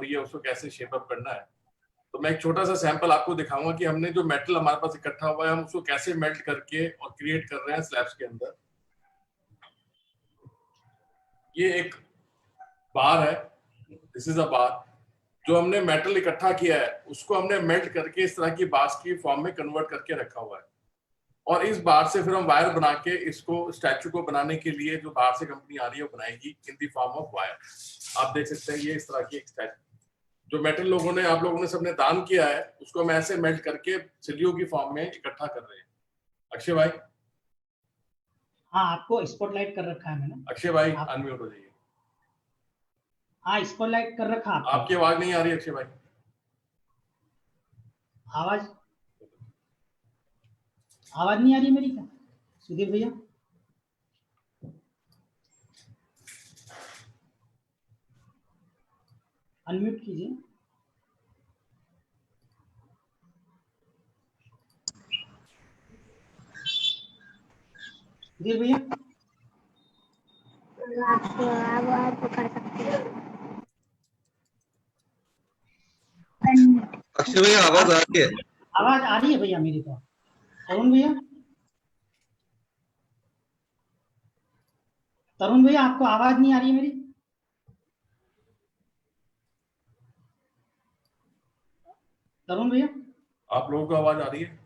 रही है उसको कैसे शेप अप करना है। तो मैं एक छोटा सा सैंपल आपको दिखाऊंगा कि हमने जो मेटल हमारे पास इकट्ठा हुआ है हम उसको कैसे मेल्ट करके और क्रिएट कर रहे हैं स्लैब्स के अंदर। ये एक बार है, दिस इज अ बार। जो हमने मेटल इकट्ठा किया है उसको हमने मेल्ट करके इस तरह की बार्स की फॉर्म में कन्वर्ट करके रखा हुआ है, और इस बार से फिर हम वायर बना के इसको स्टैचू को बनाने के लिए जो बाहर से कंपनी आ रही है वो बनाएगी in the form of wire. आप देख सकते हैं ये इस तरह की एक स्टैचू जो मेटल लोगों ने आप लोगों ने सबने दान किया है उसको हम ऐसे मेल्ट करके सिलियों की फॉर्म में इकट्ठा कर रहे हैं। अक्षय भाई, हाँ आपको स्पॉटलाइट कर रखा है मैंने। अक्षय भाई अनम्यूट हो जाइए। हाँ स्पॉटलाइट कर रखा है। आपकी आवाज नहीं आ रही अक्षय भाई। आवाज नहीं आ रही मेरी क्या सुधीर भैया? अनम्यूट कीजिए। सुधीर भैया आवाज कर सकते हैं। अक्षय भैया आवाज आ रही है? आवाज आ रही है भैया मेरी तो। तरुण भैया, तरुण भैया आपको आवाज नहीं आ रही है मेरी? तरुण भैया आप लोगों को आवाज आ रही है?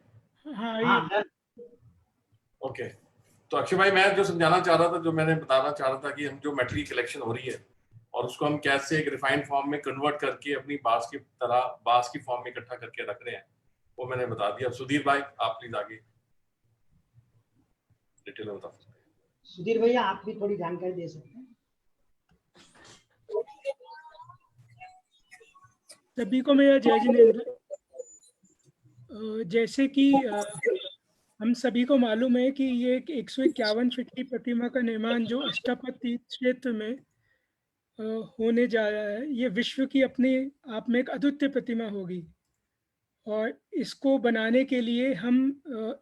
हाँ। ओके, तो अक्षय भाई मैं जो समझाना चाह रहा था, जो मैंने बताना चाह रहा था कि हम जो मेटल की कलेक्शन हो रही है और उसको हम कैसे एक रिफाइंड फॉर्म में कन्वर्ट करके अपनी बास की तरह बास की फॉर्म में इकट्ठा करके रख रहे हैं, वो मैंने बता दिया। सुधीर भाई आप प्लीज आगे डिटेल में बता सकते हैं। सुधीर भैया आप भी थोड़ी जानकारी दे सकते हैं? सभी को मेरा जय जिनेंद्र। जैसे कि हम सभी को मालूम है कि ये एक 151 फीट की प्रतिमा का निर्माण जो अष्टापद तीर्थ क्षेत्र में होने जा रहा है, ये विश्व की अपने आप में एक अद्वितीय प्रतिमा होगी। और इसको बनाने के लिए हम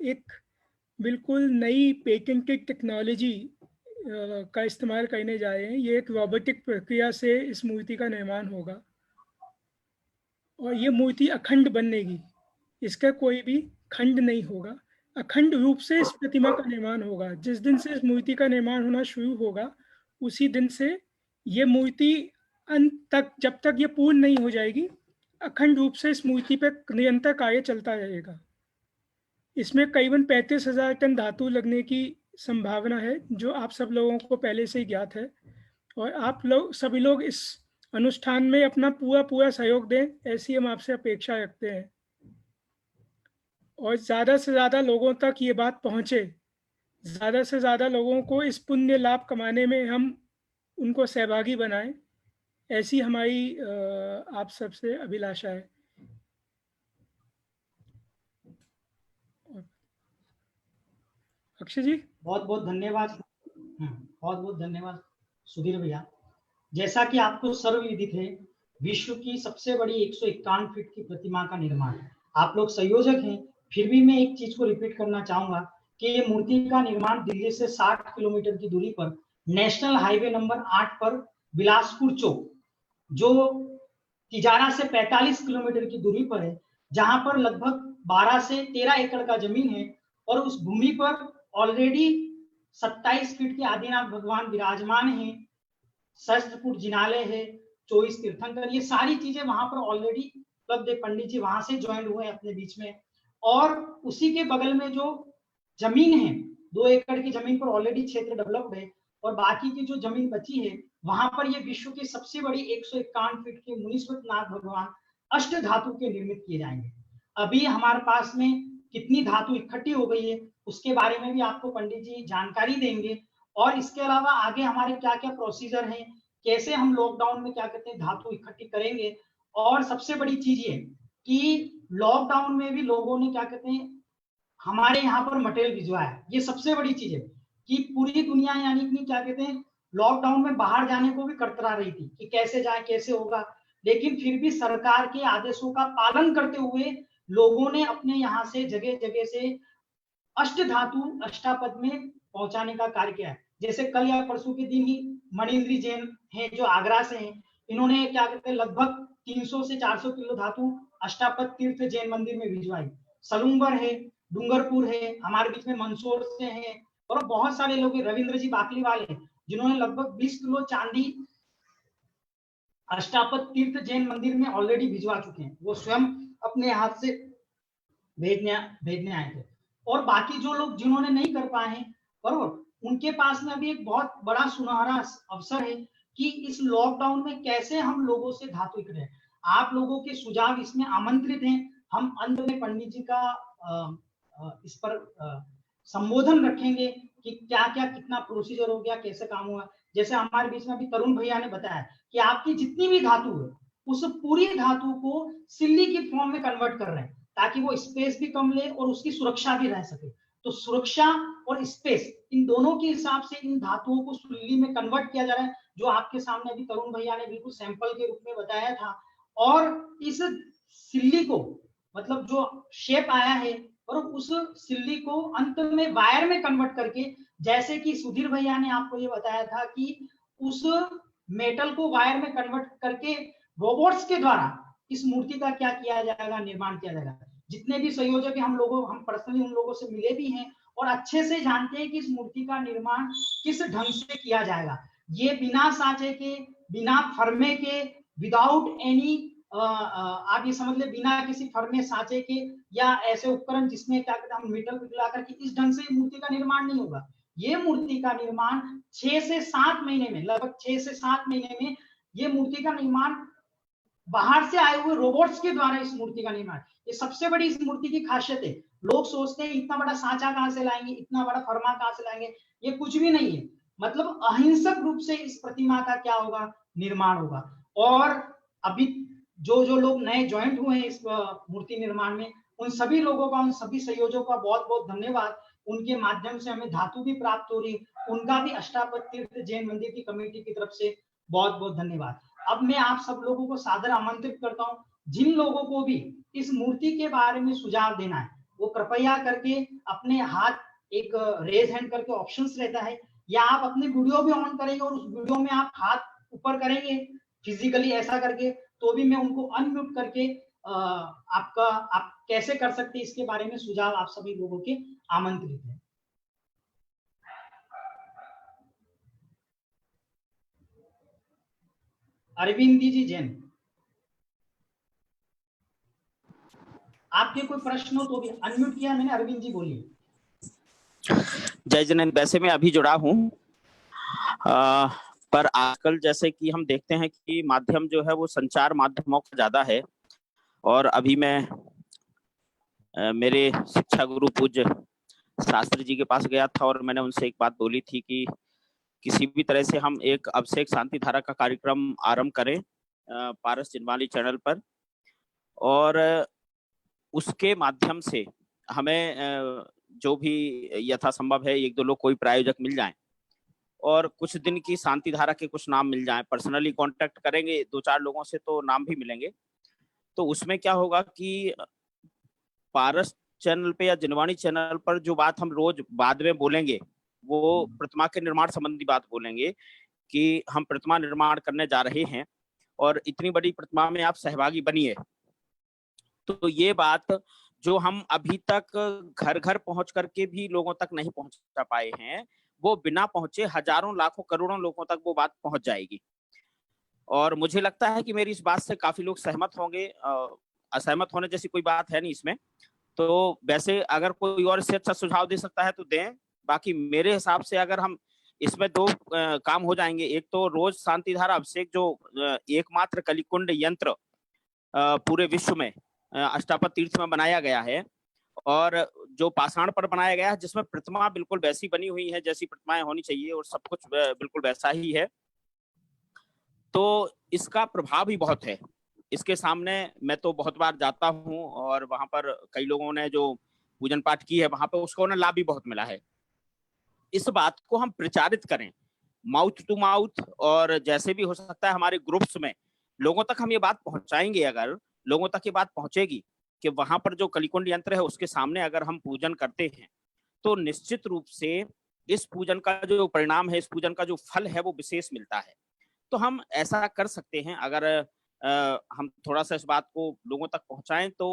एक बिल्कुल नई पेटेंटेड टेक्नोलॉजी का इस्तेमाल करने जा रहे हैं। ये एक रोबोटिक प्रक्रिया से इस मूर्ति का निर्माण होगा और ये मूर्ति अखंड बनेगी, इसका कोई भी खंड नहीं होगा। अखंड रूप से इस प्रतिमा का निर्माण होगा। जिस दिन से इस मूर्ति का निर्माण होना शुरू होगा उसी दिन से ये मूर्ति अंत तक, जब तक ये पूर्ण नहीं हो जाएगी, अखंड रूप से इस मूर्ति पर निरंतर कार्य चलता रहेगा। इसमें करीबन 35,000 टन धातु लगने की संभावना है, जो आप सब लोगों को पहले से ही ज्ञात है। और आप लोग सभी लोग इस अनुष्ठान में अपना पूरा सहयोग दें, ऐसी हम आपसे अपेक्षा रखते हैं। और ज़्यादा से ज़्यादा लोगों तक ये बात पहुँचे, ज़्यादा से ज़्यादा लोगों को इस पुण्य लाभ कमाने में हम उनको सहभागी बनाएं, ऐसी हमारी आप सबसे अभिलाषा है। अक्षय जी बहुत बहुत धन्यवाद। बहुत बहुत धन्यवाद सुधीर भैया। जैसा कि आपको सर्वविदित है, विश्व की सबसे बड़ी 151 फीट की प्रतिमा का निर्माण, आप लोग संयोजक हैं, फिर भी मैं एक चीज को रिपीट करना चाहूंगा कि ये मूर्ति का निर्माण दिल्ली से 60 किलोमीटर की दूरी पर नेशनल हाईवे नंबर 8 पर बिलासपुर चौक, जो तिजारा से 45 किलोमीटर की दूरी पर है, जहां पर लगभग 12 से 13 एकड़ का जमीन है। और उस भूमि पर ऑलरेडी 27 फीट के आदिनाथ भगवान विराजमान हैं, सहस्त्रपुर जिनालय है, 24 तीर्थंकर, ये सारी चीजें वहां पर ऑलरेडी उपलब्ध है। पंडित जी वहां से ज्वाइन हुए अपने बीच में। और उसी के बगल में जो जमीन है, 2 एकड़ की जमीन पर ऑलरेडी क्षेत्र डेवलप्ड है, और बाकी की जो जमीन बची है वहां पर ये विश्व की सबसे बड़ी 151 फीट के मुनीश्वरनाथ भगवान अष्ट धातु के निर्मित किए जाएंगे। अभी हमारे पास में कितनी धातु इकट्ठी हो गई है उसके बारे में भी आपको पंडित जी जानकारी देंगे। और इसके अलावा आगे हमारे क्या क्या प्रोसीजर हैं, कैसे हम लॉकडाउन में क्या कहते हैं धातु इकट्ठी करेंगे। और सबसे बड़ी चीज ये कि लॉकडाउन में भी लोगों ने क्या कहते हैं हमारे यहाँ पर मटेरियल भिजवाया। ये सबसे बड़ी चीज है कि पूरी दुनिया यानी कि क्या कहते हैं लॉकडाउन में बाहर जाने को भी कतरा रही थी कि कैसे जाए कैसे होगा, लेकिन फिर भी सरकार के आदेशों का पालन करते हुए लोगों ने अपने यहाँ से जगह जगह से अष्ट धातु अष्टापद में पहुंचाने का कार्य किया है। जैसे कल या परसों के दिन ही मणिंद्री जैन हैं जो आगरा से हैं, इन्होंने क्या कहते हैं लगभग 300 से 400 किलो धातु अष्टापद तीर्थ जैन मंदिर में भिजवाई। सलूंबर है, डूंगरपुर है, हमारे बीच में मंदसौर से है, और बहुत सारे लोग रविंद्र जी बाकलीवाल है जिन्होंने लगभग 20 किलो चांदी अष्टापद तीर्थ जैन मंदिर में ऑलरेडी भिजवा चुके हैं। वो स्वयं अपने हाथ से भेजने आए थे। और बाकी जो लोग जिन्होंने नहीं कर पाए हैं, बरोबर, उनके पास में अभी एक बहुत बड़ा सुनहरा अवसर है कि इस लॉकडाउन में कैसे हम लोगों से धातु करें। आप लोगों के सुझाव इसमें आमंत्रित हैं। हम अंत में पंडित जी का इस पर संबोधन रखेंगे कि क्या क्या कितना प्रोसीजर हो गया, कैसे काम हुआ। जैसे हमारे बीच में अभी तरुण भैया ने बताया कि आपकी जितनी भी धातु है उस पूरी धातु को सिल्ली की फॉर्म में कन्वर्ट कर रहे हैं ताकि वो स्पेस भी कम ले और उसकी सुरक्षा भी रह सके। तो सुरक्षा और स्पेस इन दोनों के हिसाब से इन धातुओं को सिल्ली में कन्वर्ट किया जा रहा है, जो आपके सामने अभी तरुण भैया ने बिल्कुल सैंपल के रूप में बताया था। और इस सिल्ली को मतलब जो शेप आया है और उस सिल्ली को अंत में वायर में कन्वर्ट करके, जैसे कि सुधीर भैया ने आपको ये बताया था कि उस मेटल को वायर में कन्वर्ट करके रोबोट्स के द्वारा इस मूर्ति का क्या किया जाएगा, निर्माण किया जाएगा। जितने भी संयोजक हम पर्सनली उन लोगों से मिले भी हैं और अच्छे से जानते हैं कि इस मूर्ति का निर्माण किस ढंग से किया जाएगा। ये बिना साँचे के, बिना फर्मे के, विदाउट एनी आप ये समझ ले, बिना किसी फर्मे साँचे के या ऐसे उपकरण जिसमें क्या कहते हैं हम मेटल पिघला करके, इस ढंग से मूर्ति का निर्माण नहीं होगा। ये मूर्ति का निर्माण 6 से 7 महीने में, लगभग 6 से 7 महीने में ये मूर्ति का निर्माण बाहर से आए हुए रोबोट्स के द्वारा इस मूर्ति का निर्माण। ये सबसे बड़ी इस मूर्ति की खासियत है। लोग सोचते हैं इतना बड़ा सांचा कहां से लाएंगे, इतना बड़ा फर्मा कहां से लाएंगे, ये कुछ भी नहीं है। मतलब अहिंसक रूप से इस प्रतिमा का क्या होगा, निर्माण होगा। और अभी जो जो लोग नए ज्वाइंट हुए हैं इस मूर्ति निर्माण में, उन सभी लोगों का, उन सभी संयोजकों का बहुत बहुत धन्यवाद। उनके माध्यम से हमें धातु भी प्राप्त हो रही, उनका भी अष्टापद तीर्थ जैन मंदिर की कमेटी की तरफ से बहुत बहुत धन्यवाद। अब मैं आप सब लोगों को सादर आमंत्रित करता हूं, जिन लोगों को भी इस मूर्ति के बारे में सुझाव देना है वो कृपया करके अपने हाथ एक रेज हैंड करके ऑप्शंस रहता है, या आप अपने वीडियो भी ऑन करेंगे और उस वीडियो में आप हाथ ऊपर करेंगे फिजिकली ऐसा करके, तो भी मैं उनको अनम्यूट करके आप कैसे कर सकते हैं इसके बारे में सुझाव आप सभी लोगों के आमंत्रित है। अरविंद जी जैन, आपके कोई प्रश्न हो तो भी अनम्यूट किया मैंने। अरविंद जी बोलिए। जय जैन। वैसे मैं अभी जुड़ा हूँ, पर आजकल जैसे कि हम देखते हैं कि माध्यम जो है वो संचार माध्यमों का ज्यादा है। और अभी मैं मेरे शिक्षा गुरु पूज्य शास्त्री जी के पास गया था और मैंने उनसे एक बात बोली थी कि किसी भी तरह से हम एक अभिषेक शांति धारा का कार्यक्रम आरंभ करें पारस जिनवाली चैनल पर, और उसके माध्यम से हमें जो भी यथासंभव है 1-2 लोग कोई प्रायोजक मिल जाएं और कुछ दिन की शांति धारा के कुछ नाम मिल जाएं। पर्सनली कांटेक्ट करेंगे 2-4 लोगों से तो नाम भी मिलेंगे। तो उसमें क्या होगा कि पारस चैनल पे या जिनवाणी चैनल पर जो बात हम रोज बाद में बोलेंगे वो प्रतिमा के निर्माण संबंधी बात बोलेंगे कि हम प्रतिमा निर्माण करने जा रहे हैं और इतनी बड़ी प्रतिमा में आप सहभागी बनिए। तो ये बात जो हम अभी तक घर घर पहुंच करके भी लोगों तक नहीं पहुंचा पाए हैं, वो बिना पहुंचे हजारों लाखों करोड़ों लोगों तक वो बात पहुंच जाएगी। और मुझे लगता है कि मेरी इस बात से काफी लोग सहमत होंगे। असहमत होने जैसी कोई बात है नहीं इसमें। तो वैसे अगर कोई और इससे अच्छा सुझाव दे सकता है तो दें। बाकी मेरे हिसाब से अगर हम इसमें 2 काम हो जाएंगे। एक तो रोज शांति धारा अभिषेक जो एकमात्र कलिकुंड यंत्र पूरे विश्व में अष्टापद तीर्थ में बनाया गया है और जो पाषाण पर बनाया गया है, जिसमें प्रतिमा बिल्कुल वैसी बनी हुई है जैसी प्रतिमाएं होनी चाहिए और सब कुछ बिल्कुल वैसा ही है, तो इसका प्रभाव ही बहुत है। इसके सामने मैं तो बहुत बार जाता हूं और वहां पर कई लोगों ने जो पूजन पाठ की है वहां पर उसको उन्हें लाभ भी बहुत मिला है। इस बात को हम प्रचारित करें माउथ टू माउथ, और जैसे भी हो सकता है हमारे ग्रुप्स में लोगों तक हम ये बात पहुंचाएंगे। अगर लोगों तक ये बात पहुंचेगी कि वहां पर जो कलिकुंड यंत्र है उसके सामने अगर हम पूजन करते हैं तो निश्चित रूप से इस पूजन का जो परिणाम है, इस पूजन का जो फल है वो विशेष मिलता है। तो हम ऐसा कर सकते हैं, अगर हम थोड़ा सा इस बात को लोगों तक पहुंचाएं तो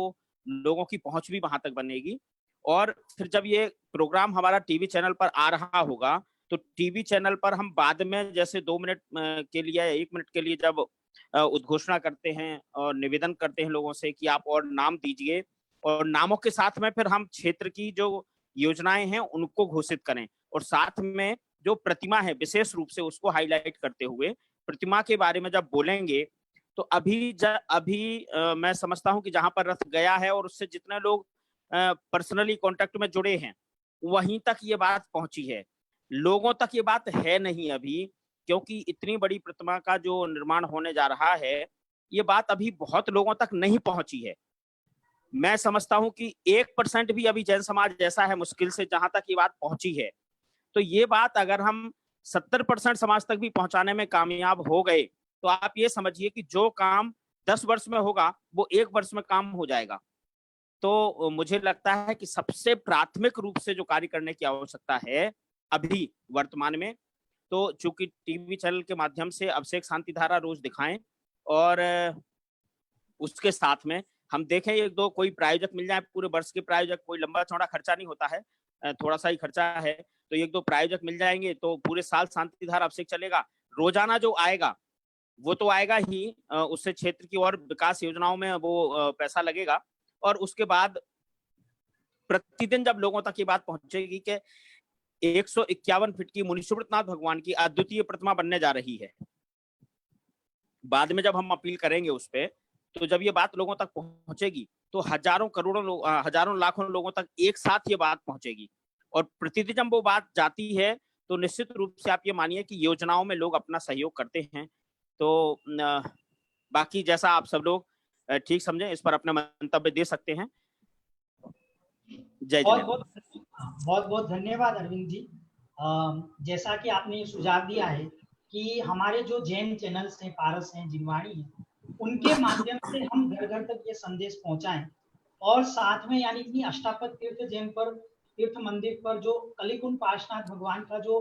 लोगों की पहुंच भी वहां तक बनेगी। और फिर जब ये प्रोग्राम हमारा टीवी चैनल पर आ रहा होगा तो टीवी चैनल पर हम बाद में जैसे 2 मिनट के लिए, 1 मिनट के लिए जब उद्घोषणा करते हैं और निवेदन करते हैं लोगों से कि आप और नाम दीजिए, और नामों के साथ में फिर हम क्षेत्र की जो योजनाएं हैं उनको घोषित करें, और साथ में जो प्रतिमा है विशेष रूप से उसको हाईलाइट करते हुए प्रतिमा के बारे में जब बोलेंगे तो अभी मैं समझता हूं कि जहां पर रथ गया है और उससे जितने लोग पर्सनली कांटेक्ट में जुड़े हैं वहीं तक ये बात पहुंची है, लोगों तक ये बात है नहीं अभी, क्योंकि इतनी बड़ी प्रतिमा का जो निर्माण होने जा रहा है ये बात अभी बहुत लोगों तक नहीं पहुंची है। मैं समझता हूं कि 1% भी अभी जैन समाज जैसा है मुश्किल से जहां तक ये बात पहुंची है। तो ये बात अगर हम 70% समाज तक भी पहुंचाने में कामयाब हो गए तो आप ये समझिए कि जो काम 10 वर्ष में होगा वो 1 वर्ष में काम हो जाएगा। तो मुझे लगता है कि सबसे प्राथमिक रूप से जो कार्य करने की आवश्यकता है अभी वर्तमान में, तो चूंकि टीवी चैनल के माध्यम से अभिषेक शांति धारा रोज दिखाएं और उसके साथ में हम देखें 1-2 कोई प्रायोजक मिल जाए, पूरे वर्ष के प्रायोजक, कोई लंबा चौड़ा खर्चा नहीं होता है, थोड़ा सा ही खर्चा है, तो 1-2 प्रायोजक मिल जाएंगे तो पूरे साल शांति धारा अभिषेक चलेगा। रोजाना जो आएगा वो तो आएगा ही, उससे क्षेत्र की और विकास योजनाओं में वो पैसा लगेगा, और उसके बाद प्रतिदिन जब लोगों तक ये बात पहुंचेगी कि 151 फीट की मुनि सुब्रतनाथ भगवान की अद्वितीय प्रतिमा बनने जा रही है, बाद में जब हम अपील करेंगे उस पे, तो जब ये बात लोगों तक पहुंचेगी तो हजारों करोड़ों लोग, हजारों लाखों लोगों तक एक साथ ये बात पहुंचेगी, और प्रतिदिन जब वो बात जाती है तो निश्चित रूप से आप ये मानिए कि योजनाओं में लोग अपना सहयोग करते हैं। तो बाकी जैसा आप सब लोग ठीक समझें, इस पर अपना मंतव्य दे सकते हैं। जय जय। बहुत बहुत धन्यवाद अरविंद जी। जैसा कि आपने सुझाव दिया है कि हमारे जो जैन चैनल्स हैं, पारस हैं, जिनवाणी हैं, उनके माध्यम से हम घर घर तक ये संदेश पहुंचाएं, और साथ में यानी कि अष्टापद तीर्थ जैन पर तीर्थ मंदिर पर जो कलिकुंड पार्श्वनाथ भगवान का जो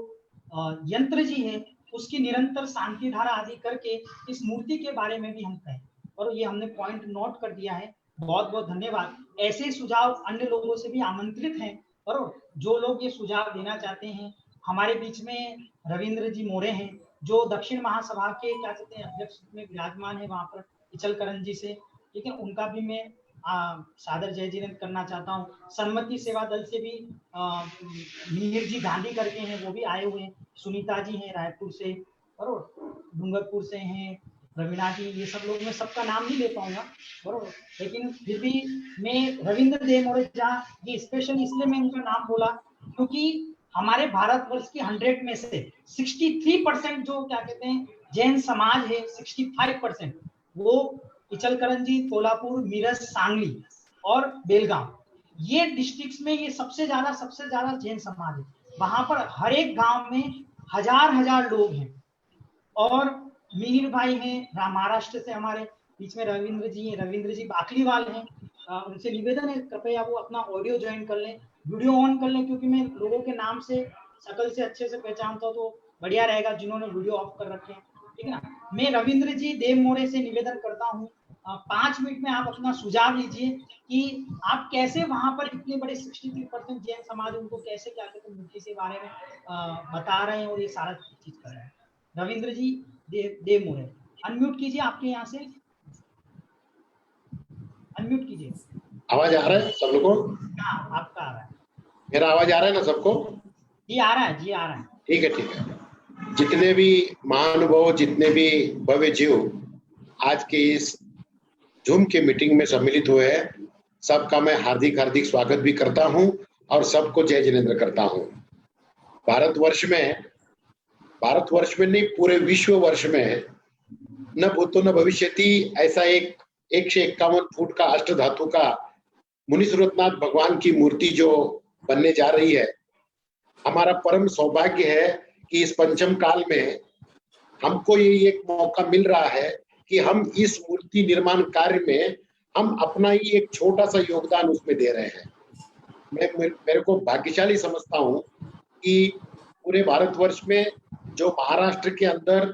यंत्र जी है उसकी निरंतर शांति धारा आदि करके इस मूर्ति के बारे में भी हम कहें, और ये हमने पॉइंट नोट कर दिया है। बहुत बहुत धन्यवाद। ऐसे सुझाव अन्य लोगों से भी आमंत्रित हैं, और जो लोग ये सुझाव देना चाहते हैं, हमारे बीच में रविंद्र जी मोरे हैं जो दक्षिण महासभा के क्या कहते हैं अध्यक्ष में विराजमान है वहां पर इचलकरंजी जी से, ठीक है, उनका भी मैं सादर जय जिनेंद्र करना चाहता हूँ। सन्मति सेवा दल से भी मिहिर जी गांधी करके हैं, वो भी आए हुए हैं। सुनीता जी हैं रायपुर से, बरोबर, डूंगरपुर से हैं, रवीना जी, ये सब लोग, मैं सबका नाम नहीं ले पाऊंगा बरोबर, लेकिन फिर भी मैं रविंद्र देव मोरे जहाँ ये स्पेशल इसलिए मैं उनका नाम बोला क्योंकि हमारे भारतवर्ष की 100 में से 63% जो क्या कहते हैं जैन समाज है, 65% वो इचलकरंजी, कोल्हापुर, मीरज, सांगली और बेलगांव, ये डिस्ट्रिक्ट्स में ये सबसे ज्यादा जैन समाज है। वहां पर हर एक गांव में हजार लोग हैं। और मिहिर भाई हैं महाराष्ट्र से, हमारे बीच में रविंद्र जी बाकलीवाल हैं, उनसे निवेदन है कृपया वो अपना ऑडियो ज्वाइन कर लें, वीडियो ऑन कर लें, क्योंकि मैं लोगों के नाम से शकल से अच्छे से पहचानता हूँ, तो बढ़िया रहेगा जिन्होंने वीडियो ऑफ कर रखे हैं, ठीक है ना। मैं रविंद्र जी देव मोरे से निवेदन करता हूँ 5 मिनट में आप अपना सुझाव लीजिए कि आप कैसे वहां पर इतने बड़े 63% जैन समाज उनको कैसे क्या कहते हैं मूर्ति के बारे में बता रहे हैं और ये सारा चीज कर रहे हैं। रविंद्र जी देव मोरे, अनम्यूट कीजिए, आपके यहाँ से अनम्यूट कीजिए। आवाज आ रहा है सब लोगों को? हाँ, आपका आ रहा है। मेरा आवाज आ रहा है ना सबको? जी आ रहा है, जी आ रहा है। ठीक है। जितने भी महानुभाव, जितने भी भव्य जीव आज के इस जूम के मीटिंग में सम्मिलित हुए हैं, सबका मैं हार्दिक स्वागत भी करता हूं और सबको जय जिनेंद्र करता हूं। भारतवर्ष में नहीं, पूरे विश्व वर्ष में न भूतो न भविष्यति ऐसा एक 151 फुट का अष्ट धातु का मुनि सुब्रतनाथ भगवान की मूर्ति जो बनने जा रही है, हमारा परम सौभाग्य है कि इस पंचम काल में हमको ये एक मौका मिल रहा है कि हम इस मूर्ति निर्माण कार्य में हम अपना ही एक छोटा सा योगदान उसमें दे रहे हैं। मेरे को भाग्यशाली समझता हूँ कि पूरे भारतवर्ष में जो महाराष्ट्र के अंदर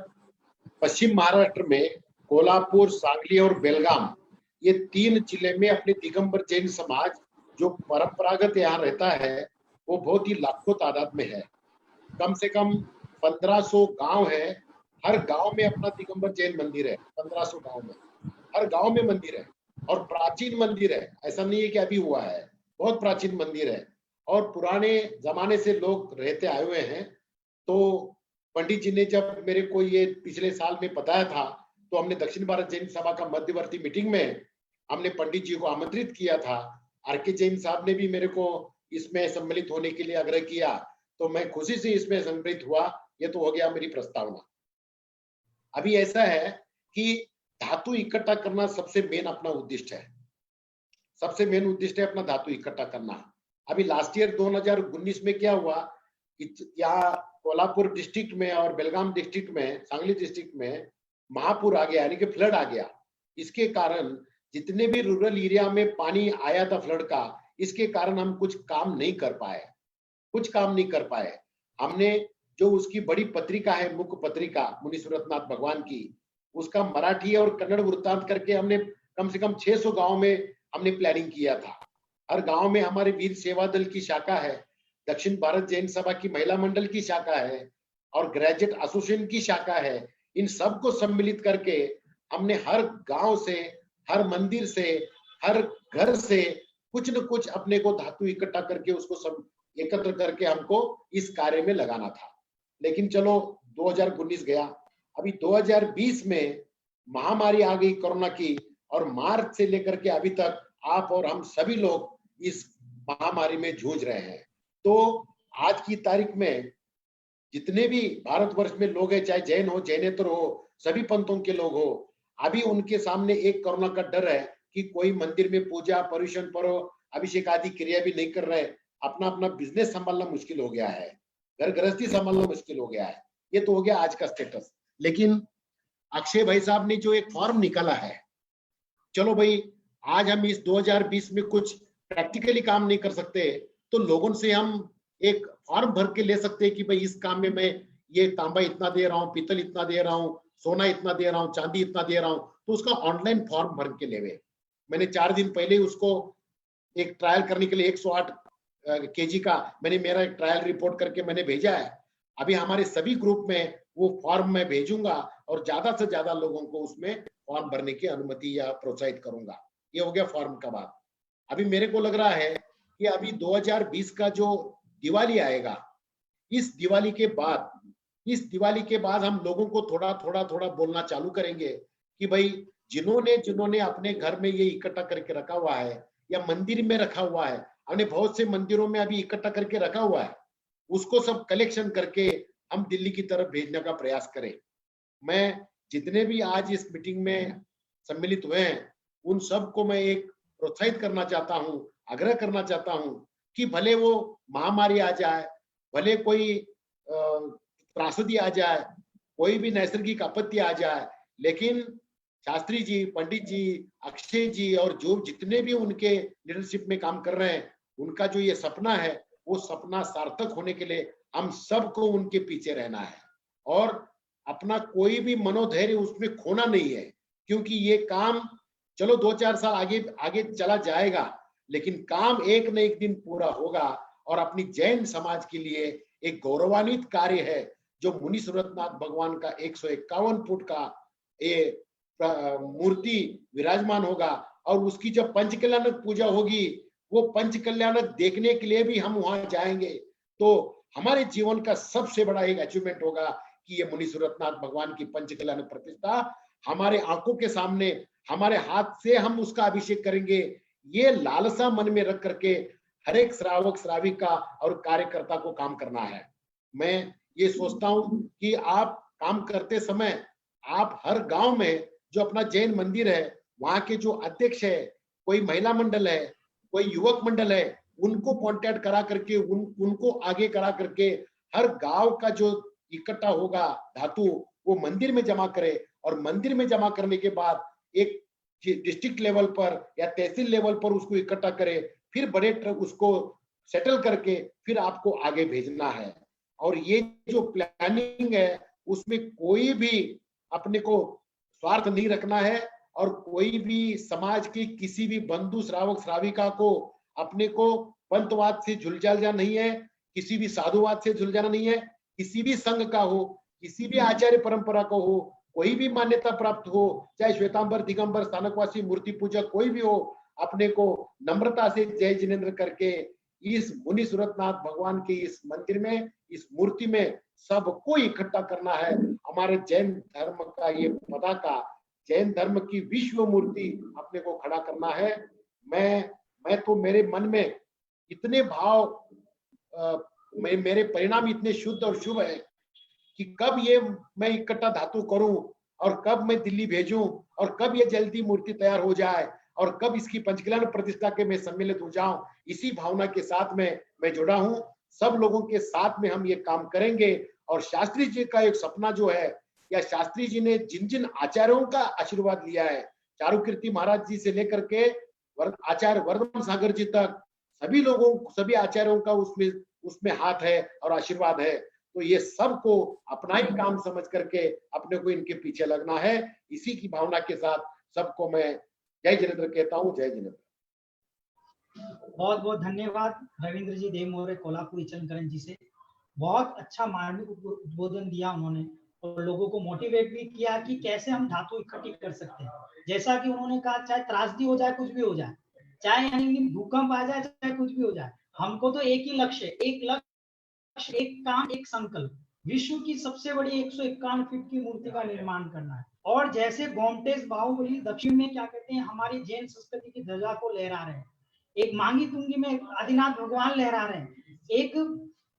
पश्चिम महाराष्ट्र में कोल्हापुर, सांगली और बेलगाम, ये 3 जिले में अपने दिगंबर जैन समाज जो परंपरागत यहाँ रहता है वो बहुत ही लाखों तादाद में है। कम से कम 1500 गांव है, हर गांव में अपना दिगंबर जैन मंदिर है। 1500 गांव में हर गांव में मंदिर है और प्राचीन मंदिर है, ऐसा नहीं है कि अभी हुआ है, बहुत प्राचीन मंदिर है और पुराने जमाने से लोग रहते आए हुए हैं। तो पंडित जी ने जब मेरे को ये पिछले साल में बताया था तो हमने दक्षिण भारत जैन सभा का मध्यवर्ती मीटिंग में हमने पंडित जी को आमंत्रित किया था। आर.के. जैन साहब ने भी मेरे को इसमें सम्मिलित होने के लिए आग्रह किया, तो मैं खुशी से इसमें सम्मिलित हुआ। ये तो हो गया मेरी प्रस्तावना। अभी ऐसा है कि धातु इकट्ठा करना सबसे मेन अपना उद्देश्य है, सबसे मेन उद्देश्य है अपना धातु इकट्ठा करना। अभी लास्ट ईयर 2019 में क्या हुआ, यहाँ कोल्हापुर डिस्ट्रिक्ट में और बेलगाम डिस्ट्रिक्ट में, सांगली डिस्ट्रिक्ट में महापुर आ गया, यानी कि फ्लड आ गया। इसके कारण जितने भी रूरल एरिया में पानी आया था फ्लड का, इसके कारण हम कुछ काम नहीं कर पाए। हमने जो उसकी बड़ी पत्रिका है, मुख्य पत्रिका मुनि सूरतनाथ भगवान की, उसका मराठी और कन्नड़ वृत्तांत करके हमने कम से कम 600 गांव में हमने प्लानिंग किया था। हर गांव में हमारे वीर सेवा दल की शाखा है, दक्षिण भारत जैन सभा की महिला मंडल की शाखा है और ग्रेजुएट एसोसिएशन की शाखा है। इन सबको सम्मिलित करके हमने हर गांव से, हर मंदिर से, हर घर से कुछ न कुछ अपने को धातु इकट्ठा करके उसको सब एकत्र करके हमको इस कार्य में लगाना था। लेकिन चलो 2019 गया, अभी 2020 में महामारी आ गई कोरोना की और मार्च से लेकर के अभी तक आप और हम सभी लोग इस महामारी में जूझ रहे हैं। तो आज की तारीख में जितने भी भारतवर्ष में लोग हैं, चाहे जैन हो, जैनेतर हो, सभी पंथों के लोग हो, अभी उनके सामने एक कोरोना का डर है कि कोई मंदिर में पूजा, पर्युषण, पर्व, अभिषेक आदि क्रिया भी नहीं कर रहे। अपना अपना बिजनेस संभालना मुश्किल हो गया है, घर गृहस्थी संभालना मुश्किल हो गया है। ये तो हो गया आज का स्टेटस। लेकिन अक्षय भाई साहब ने जो एक फॉर्म निकाला है, चलो भाई आज हम इस 2020 में कुछ प्रैक्टिकली काम नहीं कर सकते तो लोगों से हम एक फॉर्म भर के ले सकते हैं कि भाई इस काम में मैं ये तांबा इतना दे रहा हूँ, पीतल इतना दे रहा हूँ, सोना इतना दे रहा हूँ, चांदी इतना दे रहा हूँ, तो उसका ऑनलाइन फॉर्म भर के लेवे। मैंने 4 दिन पहले उसको एक ट्रायल करने के लिए 108 kg का मैंने मेरा एक ट्रायल रिपोर्ट करके मैंने भेजा है। अभी हमारे सभी ग्रुप में वो फॉर्म मैं भेजूंगा और ज्यादा से ज्यादा लोगों को उसमें फॉर्म भरने की अनुमति या प्रोत्साहित करूंगा। ये हो गया फॉर्म का बात। अभी मेरे को लग रहा है कि अभी 2020 का जो दिवाली आएगा, इस दिवाली के बाद हम लोगों को थोड़ा बोलना चालू करेंगे कि भाई जिन्होंने अपने घर में ये इकट्ठा करके रखा हुआ है या मंदिर में रखा हुआ है, हमने बहुत से मंदिरों में अभी इकट्ठा करके रखा हुआ है, उसको सब कलेक्शन करके हम दिल्ली की तरफ भेजने का प्रयास करें। मैं जितने भी आज इस मीटिंग में सम्मिलित हुए हैं उन सबको मैं एक प्रोत्साहित करना चाहता हूँ, आग्रह करना चाहता हूँ कि भले वो महामारी आ जाए, भले कोई त्रासदी आ जाए, कोई भी नैसर्गिक आपत्ति आ जाए, लेकिन शास्त्री जी, पंडित जी, अक्षय जी और जो जितने भी उनके लीडरशिप में काम कर रहे हैं, उनका जो ये सपना है वो सपना सार्थक होने के लिए हम सबको उनके पीछे रहना है और अपना कोई भी मनोधैर्य उसमें खोना नहीं है, क्योंकि ये काम चलो 2-4 साल आगे चला जाएगा, लेकिन काम एक न एक दिन पूरा होगा और अपनी जैन समाज के लिए एक गौरवान्वित कार्य है जो मुनि सूरतनाथ भगवान का 151 फुट का ये मूर्ति विराजमान होगा और उसकी जब पंचकल्याणक पूजा होगी, वो पंचकल्याणक देखने के लिए भी हम वहां जाएंगे। तो हमारे जीवन का सबसे बड़ा एक अचीवमेंट होगा कि ये मुनि सूरतनाथ भगवान की पंचकल्याणक प्रतिष्ठा हमारे आंखों के सामने, हमारे हाथ से हम उसका अभिषेक करेंगे। ये लालसा मन में रख करके हर एक श्रावक श्राविका और कार्यकर्ता को काम करना है। मैं ये सोचता हूं कि आप काम करते समय आप हर गांव में जो अपना जैन मंदिर है, वहां के जो अध्यक्ष है, कोई महिला मंडल है, कोई युवक मंडल है, उनको कांटेक्ट करा करके उनको आगे करा करके हर गांव का जो इकट्ठा होगा धातु वो मंदिर में जमा करे और मंदिर में जमा करने के बाद एक डिस्ट्रिक्ट लेवल पर या तहसील लेवल पर उसको इकट्ठा करे, फिर बड़े ट्रक उसको सेटल करके फिर आपको आगे भेजना है। और ये जो प्लानिंग है उसमें कोई भी अपने को स्वार्थ नहीं रखना है और कोई भी समाज की किसी भी बंधु श्रावक श्राविका को अपने को पंथवाद से झुलझाना नहीं है, किसी भी साधुवाद से झुलझाना नहीं है, किसी भी संघ का हो, किसी भी आचार्य परंपरा का हो, कोई भी मान्यता प्राप्त हो, चाहे श्वेतांबर, दिगंबर, स्थानकवासी, मूर्ति पूजक कोई भी हो, अपने को नम्रता से जय जिनेन्द्र करके इस मुनि सूरतनाथ भगवान के इस मंदिर में, इस मूर्ति में सबको इकट्ठा करना है। हमारे जैन धर्म का ये पताका, जैन धर्म की विश्व मूर्ति अपने को खड़ा करना है। मैं तो मेरे मन में इतने भाव, मेरे परिणाम इतने शुद्ध और शुभ है कि कब ये मैं इकट्ठा धातु करूं और कब मैं दिल्ली भेजूं और कब ये जल्दी मूर्ति तैयार हो जाए और कब इसकी पंचकल्याण प्रतिष्ठा के मैं सम्मिलित हो जाऊं, इसी भावना के साथ में मैं जुड़ा हूं। सब लोगों के साथ में हम ये काम करेंगे। और शास्त्री जी का एक सपना जो है, या शास्त्री जी ने जिन जिन आचार्यों का आशीर्वाद लिया है, चारुकीर्ति महाराज जी से लेकर के आचार्य वर्धमान सागर जी तक, सभी लोगों, सभी आचार्यों का उसमें हाथ है और आशीर्वाद है। तो ये सबको अपना ही काम समझ करके अपने को इनके पीछे लगना है। इसी की भावना के साथ सबको मैं जय जिनेन्द्र कहता हूँ। जय जिनेन्द्र। बहुत बहुत धन्यवाद रविंद्र जी देव मौर्य कोल्हापुरी चंद्रकरण जी से। बहुत अच्छा मार्मिक उद्बोधन दिया उन्होंने और लोगों को मोटिवेट भी किया कि कैसे हम धातु इकट्ठी कर सकते हैं। जैसा कि उन्होंने कहा, चाहे त्रासदी हो जाए, कुछ भी हो जाए, चाहे यानी भूकंप आ जाए, चाहे कुछ भी हो जाए, हमको तो एक ही लक्ष्य, एक काम, एक संकल्प, विश्व की सबसे बड़ी 151 फीट की मूर्ति का निर्माण करना है। और जैसे गोमटेश बाहुबली दक्षिण में क्या कहते हैं, हमारी जैन संस्कृति की ध्वजा को लहरा रहे हैं, एक मांगी तुंगी में आदिनाथ भगवान लहरा रहे हैं, एक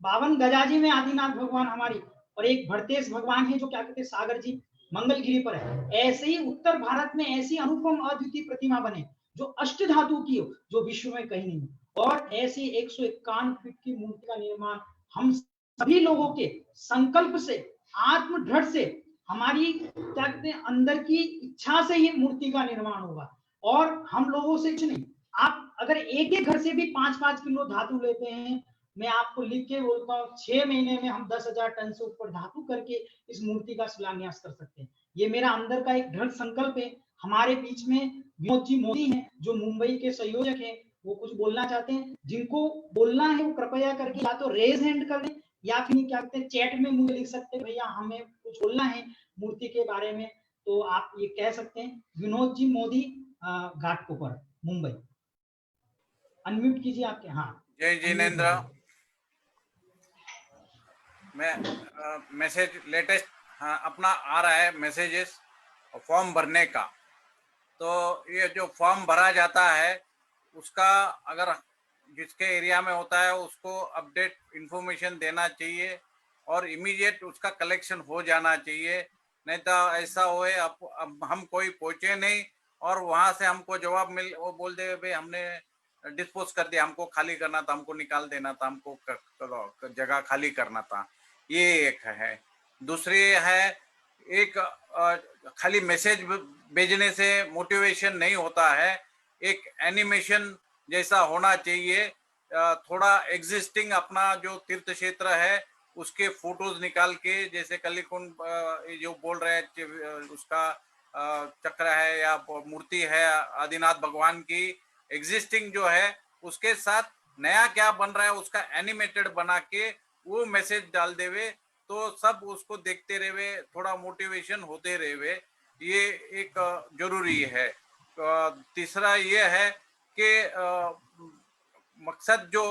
52 गजाजी में आदिनाथ भगवान हमारी, और एक भरतेश भगवान है जो क्या कहते हैं सागर जी मंगलगिरी पर है। ऐसे ही उत्तर भारत में ऐसी अनुपम अद्वितीय प्रतिमा बने जो अष्ट धातु की हो, जो विश्व में कहीं नहीं। और ऐसी 151 फीट की मूर्ति का निर्माण हम सभी लोगों के संकल्प से, आत्म दृढ़ से, हमारी क्या कहते हैं अंदर की इच्छा से ही मूर्ति का निर्माण होगा। और हम लोगों से कुछ नहीं, आप अगर एक एक घर से भी 5-5 किलो धातु लेते हैं, मैं आपको लिख के बोलता हूँ 6 महीने में हम 10,000 टन से ऊपर धातु करके इस मूर्ति का शिलान्यास कर सकते हैं। ये मेरा अंदर का एक दृढ़ संकल्प है। हमारे बीच में विनोद जी मोदी हैं जो मुंबई के संयोजक हैं, वो कुछ बोलना चाहते हैं। जिनको बोलना है वो कृपया करके या तो रेज हैंड कर दें या फिर क्या कहते हैं चैट में मुझे लिख सकते हैं, भैया हमें कुछ बोलना है मूर्ति के बारे में, तो आप ये कह सकते हैं। विनोद जी मोदी, घाटकोपर, मुंबई, अनम्यूट कीजिए आपके। हाँ, जय जिनेन्द्र। मैं मैसेज लेटेस्ट अपना आ रहा है मैसेजेस फॉर्म भरने का। तो ये जो फॉर्म भरा जाता है उसका अगर जिसके एरिया में होता है उसको अपडेट इंफॉर्मेशन देना चाहिए और इमीडिएट उसका कलेक्शन हो जाना चाहिए। नहीं तो ऐसा होए अब हम कोई पहुंचे नहीं और वहां से हमको जवाब मिल, वो बोल दे भाई हमने डिस्पोज कर दिया, हमको खाली करना था, हमको निकाल देना था, हमको जगह खाली करना था। ये एक है। दूसरी है, एक खाली मैसेज भेजने से मोटिवेशन नहीं होता है, एक एनिमेशन जैसा होना चाहिए। थोड़ा एग्जिस्टिंग अपना जो तीर्थ क्षेत्र है उसके फोटोज निकाल के, जैसे कलिकुंड जो बोल रहे हैं उसका चक्र है या मूर्ति है आदिनाथ भगवान की, एग्जिस्टिंग जो है उसके साथ नया क्या बन रहा है उसका एनिमेटेड बना के वो मैसेज डाल देवे तो सब उसको देखते रहे, थोड़ा मोटिवेशन होते रहे। ये एक जरूरी है। तीसरा ये है कि मकसद जो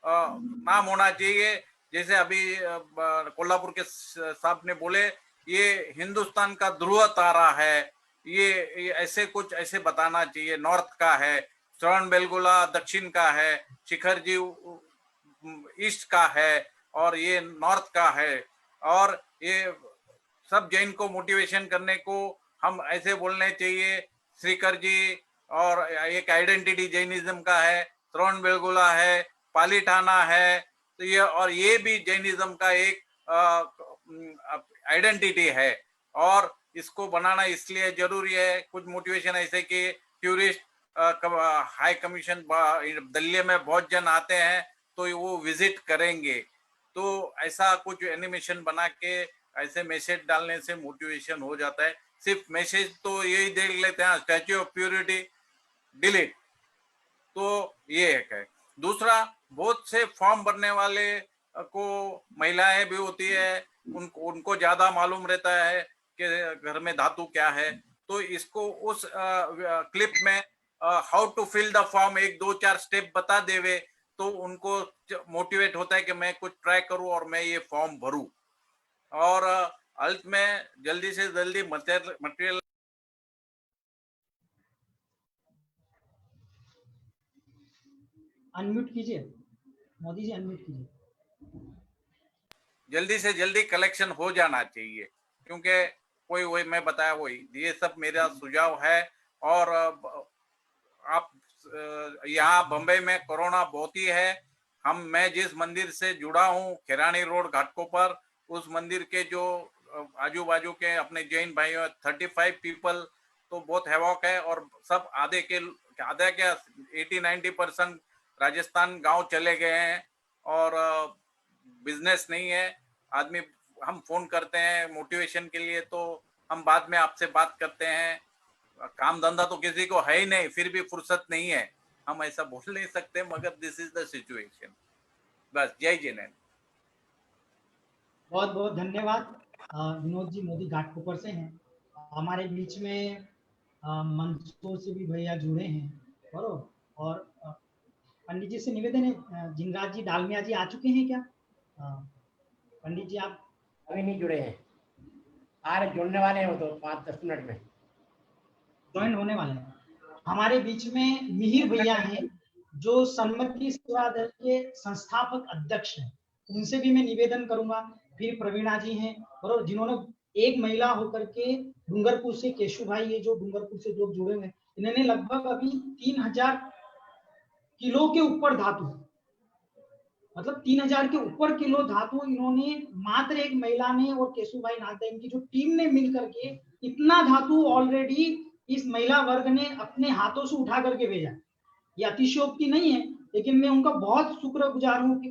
नाम होना चाहिए, जैसे अभी कोल्हापुर के साहब ने बोले ये हिंदुस्तान का ध्रुव तारा है, ये ऐसे कुछ ऐसे बताना चाहिए। नॉर्थ का है, श्रवण बेलगोला दक्षिण का है, शिखर जी ईस्ट का है और ये नॉर्थ का है। और ये सब जैन को मोटिवेशन करने को हम ऐसे बोलने चाहिए। श्रीकर जी और एक आइडेंटिटी जैनिज्म का है, श्रवण बेलगोला है, पालीठाना है, तो ये और ये भी जैनिज्म का एक आइडेंटिटी है और इसको बनाना इसलिए जरूरी है। कुछ मोटिवेशन ऐसे कि टूरिस्ट हाई कमीशन दिल्ली में बहुत जन आते हैं तो वो विजिट करेंगे, तो ऐसा कुछ एनिमेशन बना के ऐसे मैसेज डालने से मोटिवेशन हो जाता है। सिर्फ मैसेज तो यही देख लेते हैं, स्टैच्यू ऑफ प्योरिटी डिलीट, तो ये एक है। दूसरा, बहुत से फॉर्म भरने वाले को महिलाएं भी होती है, उनको ज्यादा मालूम रहता है कि घर में धातु क्या है, तो इसको उस क्लिप में how to fill the form 1 2 4 step बता देवे, तो उनको मोटिवेट होता है कि मैं कुछ ट्राई करूं और मैं ये फॉर्म भरूं। और अंत में जल्दी से जल्दी मटेरियल अनम्यूट कीजिए मोदी जी, अनम्यूट कीजिए। जल्दी से जल्दी कलेक्शन हो जाना चाहिए, क्योंकि वही मैं बताया वही, ये सब मेरा सुझाव है। और आप यहाँ बम्बई में कोरोना बहुत ही है। मैं जिस मंदिर से जुड़ा हूँ खैरानी रोड घाटकोपर, उस मंदिर के जो आजू बाजू के अपने जैन भाइयों 35 पीपल तो बहुत हैवॉक है, और सब आधे क्या 80-90% राजस्थान गांव चले गए हैं, और बिजनेस नहीं है। आदमी हम फोन करते हैं मोटिवेशन के लिए, तो हम बाद में आपसे बात करते हैं, काम धंधा तो किसी को है ही नहीं, फिर भी फुर्सत नहीं है, हम ऐसा बोल नहीं सकते, मगर दिस इज द सिचुएशन। बस, जय जिनेंद्र। बहुत बहुत धन्यवाद। विनोद जी मोदी घाटकोपर से हैं, हमारे बीच में मंचों से भी भैया जुड़े हैं, बरोबर। और पंडित जी से निवेदन है, जिनराज जी डालमिया जी आ चुके हैं क्या? पंडित जी आप अभी नहीं जुड़े हैं, आ रहे, जुड़ने वाले हैं, वो तो 5-10 मिनट में ज्वाइन होने वाले हैं। हमारे बीच में मिहिर भैया हैं, जो सन्मति सेवा दल के संस्थापक अध्यक्ष हैं, उनसे भी मैं निवेदन करूंगा। फिर प्रवीणा जी हैं, और जिन्होंने एक महिला होकर के डूंगरपुर से, केशु भाई, ये जो डूंगरपुर से लोग जुड़े हुए हैं, इन्होंने लगभग अभी 3000 किलो के ऊपर धातु, मतलब 3000 के ऊपर किलो धातु इन्होंने मात्र एक महिला ने और केशु भाई नाथ इनकी जो टीम ने मिल करके इतना धातु ऑलरेडी इस महिला वर्ग ने अपने हाथों से उठा करके भेजा। ये अतिशयोक्ति नहीं है, लेकिन मैं उनका बहुत शुक्रगुजार हूँ कि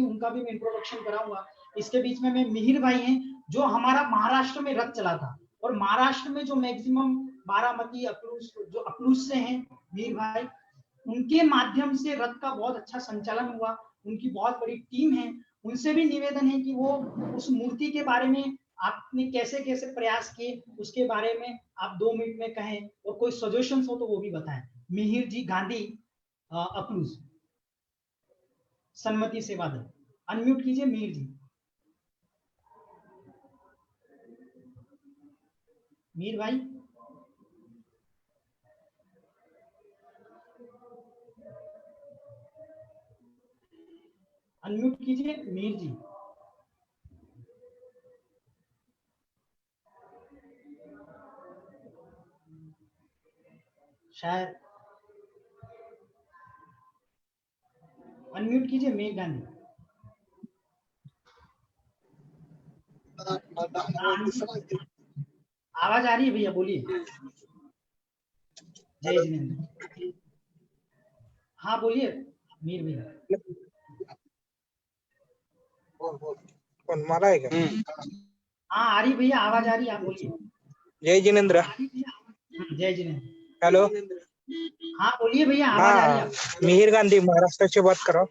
उनका भी मैं इंट्रोडक्शन कराऊंगा। इसके बीच में मिहिर भाई हैं, जो हमारा महाराष्ट्र में रथ चला था, और महाराष्ट्र में जो मैक्सिमम बारामती जो अकलूज से हैं मिहिर भाई, उनके माध्यम से रथ का बहुत अच्छा संचालन हुआ। उनकी बहुत बड़ी टीम है, उनसे भी निवेदन है कि वो उस मूर्ति के बारे में आपने कैसे कैसे प्रयास किए उसके बारे में आप 2 मिनट में कहें, और कोई सजेशंस हो तो वो भी बताएं। मिहिर जी गांधी, अकलूज, सन्मति सेवा दल, अनम्यूट कीजिए मिहिर जी। मिहिर भाई अनम्यूट कीजिए मिहिर जी। शायद अनम्यूट कीजिए मिहिर गांधी। आवाज आ रही है भैया, बोलिए। जय जिनेंद्र। हाँ बोलिए मीर भैया। कौन माला है क्या? हाँ आ रही भैया, आवाज आ रही है, आप बोलिए। जय जिनेंद्र। जय जिनेंद्र। हेलो। हाँ बोलिए भैया, आवाज आ रही है। मिहिर गांधी महाराष्ट्र से बात कर रहा हूँ।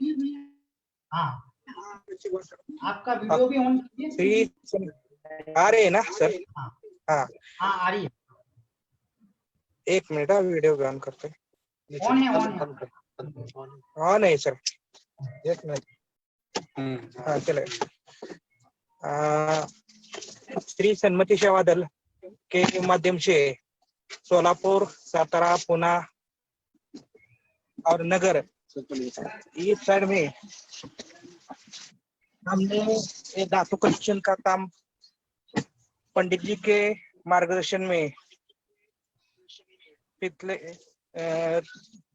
हाँ आपका वीडियो भी ऑन कीजिए। आ रहे है ना सर? हाँ हाँ हाँ आ रही है। 1 मिनट, वीडियो भी ऑन करते हैं। ऑन है, ऑन है। ऑन है सर, 1 मिनट। हाँ चले। श्री सन्मति सेवा दल के माध्यम से सोलापुर, सातारा, पुणे और नगर, इस साइड में हमने ये धातु कलेक्शन का काम पंडित जी के मार्गदर्शन में पिछले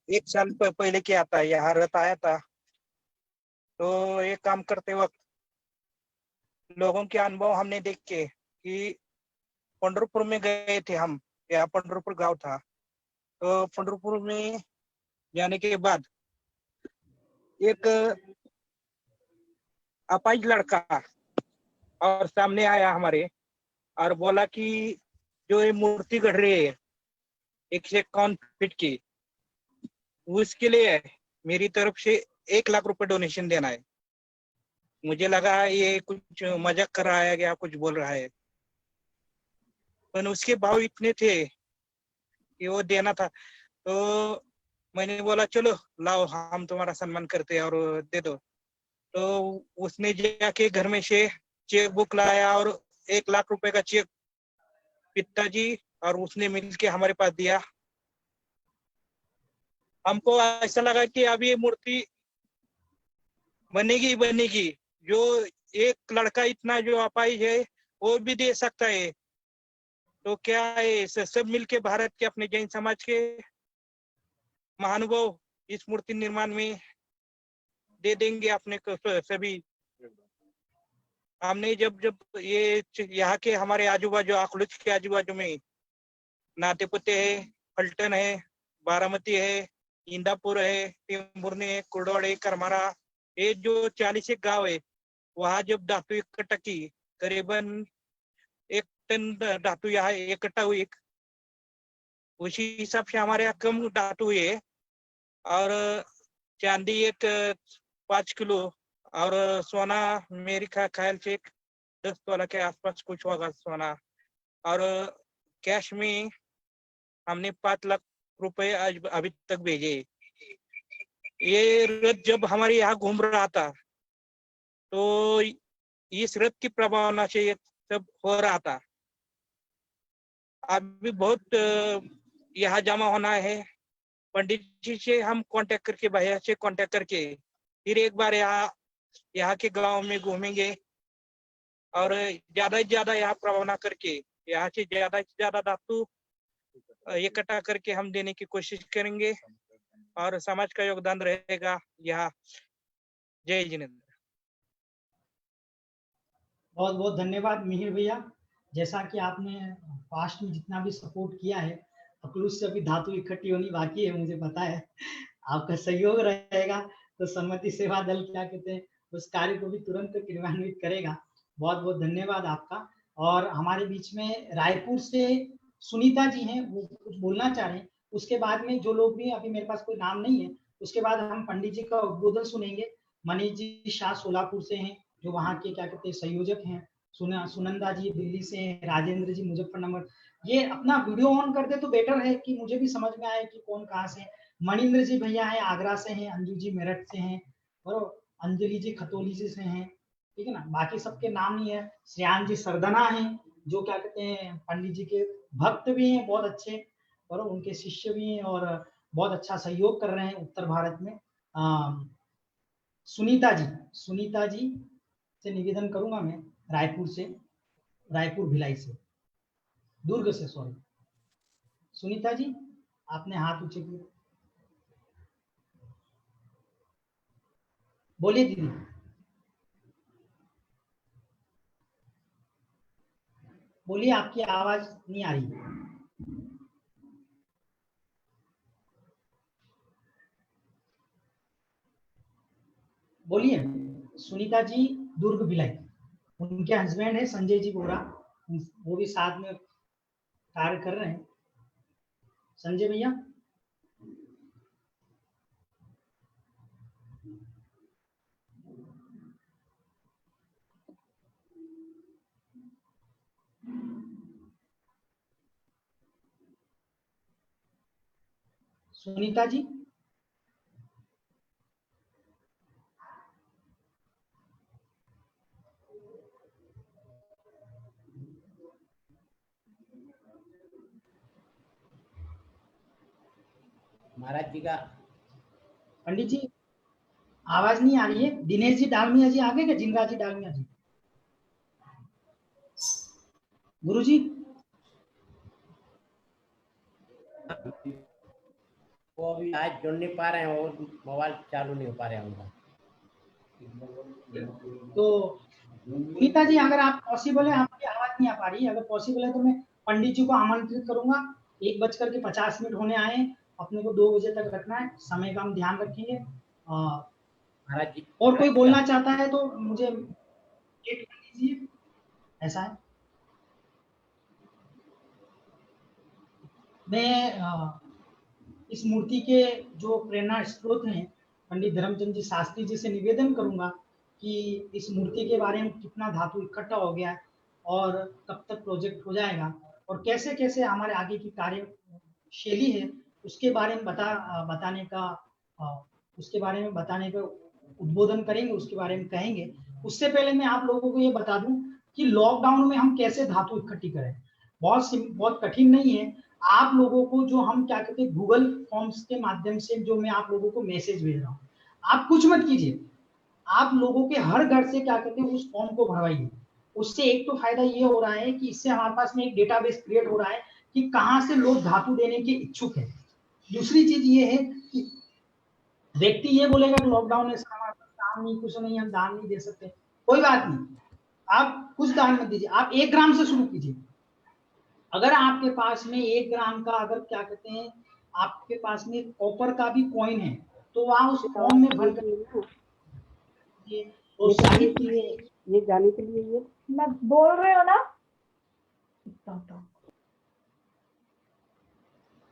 1 साल पहले किया था। यहाँ रथ आया था, तो ये काम करते वक्त लोगों के अनुभव हमने देख के कि पंढरपुर में गए थे हम, यहाँ पंढरपुर गांव था, तो पंढरपुर में जाने के बाद एक अपाहिज लड़का और सामने आया हमारे और बोला कि जो ये मूर्ति गढ़ रही है 151 फीट की, उसके लिए मेरी तरफ से 1 लाख रुपए डोनेशन देना है। मुझे लगा ये कुछ मजाक कर रहा है या कुछ बोल रहा है, पर उसके भाव इतने थे कि वो देना था। तो मैंने बोला चलो लाओ, हम तुम्हारा सम्मान करते हैं और दे दो। तो उसने जाके घर में से चेक बुक लाया और 1 लाख रुपए का चेक पिताजी और उसने मिलके हमारे पास दिया। हमको ऐसा लगा कि अब ये मूर्ति बनेगी ही बनेगी। जो एक लड़का इतना जो अपाहिज है वो भी दे सकता है, तो क्या है सब मिलके भारत के अपने जैन समाज के महानुभाव इस मूर्ति निर्माण में दे देंगे अपने को सभी। हमने जब जब ये यहाँ के हमारे आजू बाजू अखलूज के आजू बाजू में नातेपुते है, फलटन है, बारामती है, इंदापुर है, टिम्बुर्नी है, कुर्डवाड़ है, करमारा, ये जो 40 एक गाँव है, वहाँ जब धातु इकट्ठा की करीबन 1 टन धातु यहाँ इकट्ठा हुई। उसी हिसाब से हमारे यहाँ कम धातु हुई है और चांदी एक 5 किलो और सोना मेरे ख्याल से 10 तोला के आसपास कुछ होगा सोना। और कैश में हमने 5 लाख रुपए आज अभी तक भेजे। ये रथ जब हमारे यहाँ घूम रहा था तो इस रथ की प्रभावना से ये सब हो रहा था। अभी बहुत यहाँ जमा होना है। पंडित जी से हम कांटेक्ट करके, भैया से कांटेक्ट करके फिर एक बार यहाँ के गांव में घूमेंगे और ज्यादा से ज्यादा यहाँ प्रभावना करके यहाँ से ज्यादा धातु इकट्ठा करके हम देने की कोशिश करेंगे और समाज का योगदान रहेगा यहाँ। जय जिनेंद्र। बहुत बहुत धन्यवाद मिहिर भैया। जैसा कि आपने पास्ट में जितना भी सपोर्ट किया है, अखलूज से अभी धातु इकट्ठी होनी बाकी है, मुझे पता है। आपका सहयोग रहेगा तो सम्मति सेवा दल क्या कहते हैं उस कार्य को भी तुरंत क्रियान्वित करेगा। बहुत बहुत धन्यवाद आपका। और हमारे बीच में रायपुर से सुनीता जी हैं, वो कुछ बोलना चाह रहे हैं। उसके बाद में जो लोग भी, अभी मेरे पास कोई नाम नहीं है, उसके बाद हम पंडित जी का उद्बोधन सुनेंगे। मनीष जी शाह सोलापुर से हैं, जो वहाँ के क्या कहते हैं संयोजक हैं। सुनंदा जी दिल्ली से हैं, राजेंद्र जी मुजफ्फरनगर। ये अपना वीडियो ऑन कर दे तो बेटर है कि मुझे भी समझ में आए कि कौन कहाँ से। मणिंद्र जी भैया हैं आगरा से हैं, अंजू जी मेरठ से हैं और अंजलि जी खतौली से हैं, ठीक है ना। बाकी सबके नाम नहीं है। श्रेयान जी सरदना हैं, जो क्या कहते हैं पंडित जी के भक्त भी हैं बहुत अच्छे, और उनके शिष्य भी हैं और बहुत अच्छा सहयोग कर रहे हैं उत्तर भारत में। सुनीता जी से निवेदन करूंगा मैं, रायपुर भिलाई से, दुर्ग से, सॉरी। सुनीता जी आपने हाथ ऊंचे किए, बोलिए दीदी। बोलिए, आपकी आवाज नहीं आ रही। बोलिए। सुनीता जी दुर्ग भिलाई, उनके हस्बैंड है संजय जी बोरा, वो भी साथ में कार्य कर रहे हैं। संजय भैया, सुनीता जी, महाराज जी का पंडित जी आवाज नहीं आ रही है। दिनेश जी डालमिया जी आ गए क्या? जिनराज जी डालमिया जी, गुरु जी। वो अभी आज जुड़ नहीं पा रहे हैं और मोबाइल चालू नहीं हो पा रहे हैं उनका। तो सुनीता जी, अगर आप पॉसिबल है, आपकी आवाज नहीं आ पा रही, अगर पॉसिबल है तो मैं पंडित जी को आमंत्रित करूंगा। 1:50 होने आए, अपने को 2 बजे तक रखना है, समय का हम ध्यान रखेंगे। महाराज जी और कोई बोलना चाहता है तो मुझे गेट कर दीजिए। ऐसा है। मैं इस मूर्ति के जो प्रेरणा स्रोत हैं पंडित धर्मचंद जी शास्त्री जी से निवेदन करूंगा कि इस मूर्ति के बारे में कितना धातु इकट्ठा हो गया है और कब तक प्रोजेक्ट हो जाएगा और कैसे कैसे हमारे आगे की कार्यशैली है उसके बारे में बताने का उद्बोधन करेंगे, उसके बारे में कहेंगे। उससे पहले मैं आप लोगों को ये बता दूं कि लॉकडाउन में हम कैसे धातु इकट्ठी करें। बहुत कठिन नहीं है। आप लोगों को जो हम क्या कहते हैं गूगल फॉर्म्स के माध्यम से जो मैं आप लोगों को मैसेज भेज रहा हूँ, आप कुछ मत कीजिए, आप लोगों के हर घर से क्या कहते हैं उस फॉर्म को भरवाइए। उससे एक तो फायदा ये हो रहा है कि इससे हमारे पास में एक डेटाबेस क्रिएट हो रहा है कि कहाँ से लोग धातु देने के इच्छुक है। दूसरी चीज ये है कि व्यक्ति ये बोलेगा कि लॉकडाउन है, हमारे पास काम नहीं, कुछ नहीं, हम दान नहीं दे सकते, कोई बात नहीं, आप कुछ दान मत दीजिए, आप 1 ग्राम से शुरू कीजिए। अगर आपके पास में 1 ग्राम का अगर क्या कहते हैं आपके पास में कॉपर का भी कॉइन है तो वहां उस फॉर्म में भर कर ये जाने के लिए ये मैं बोल रहे हो ना,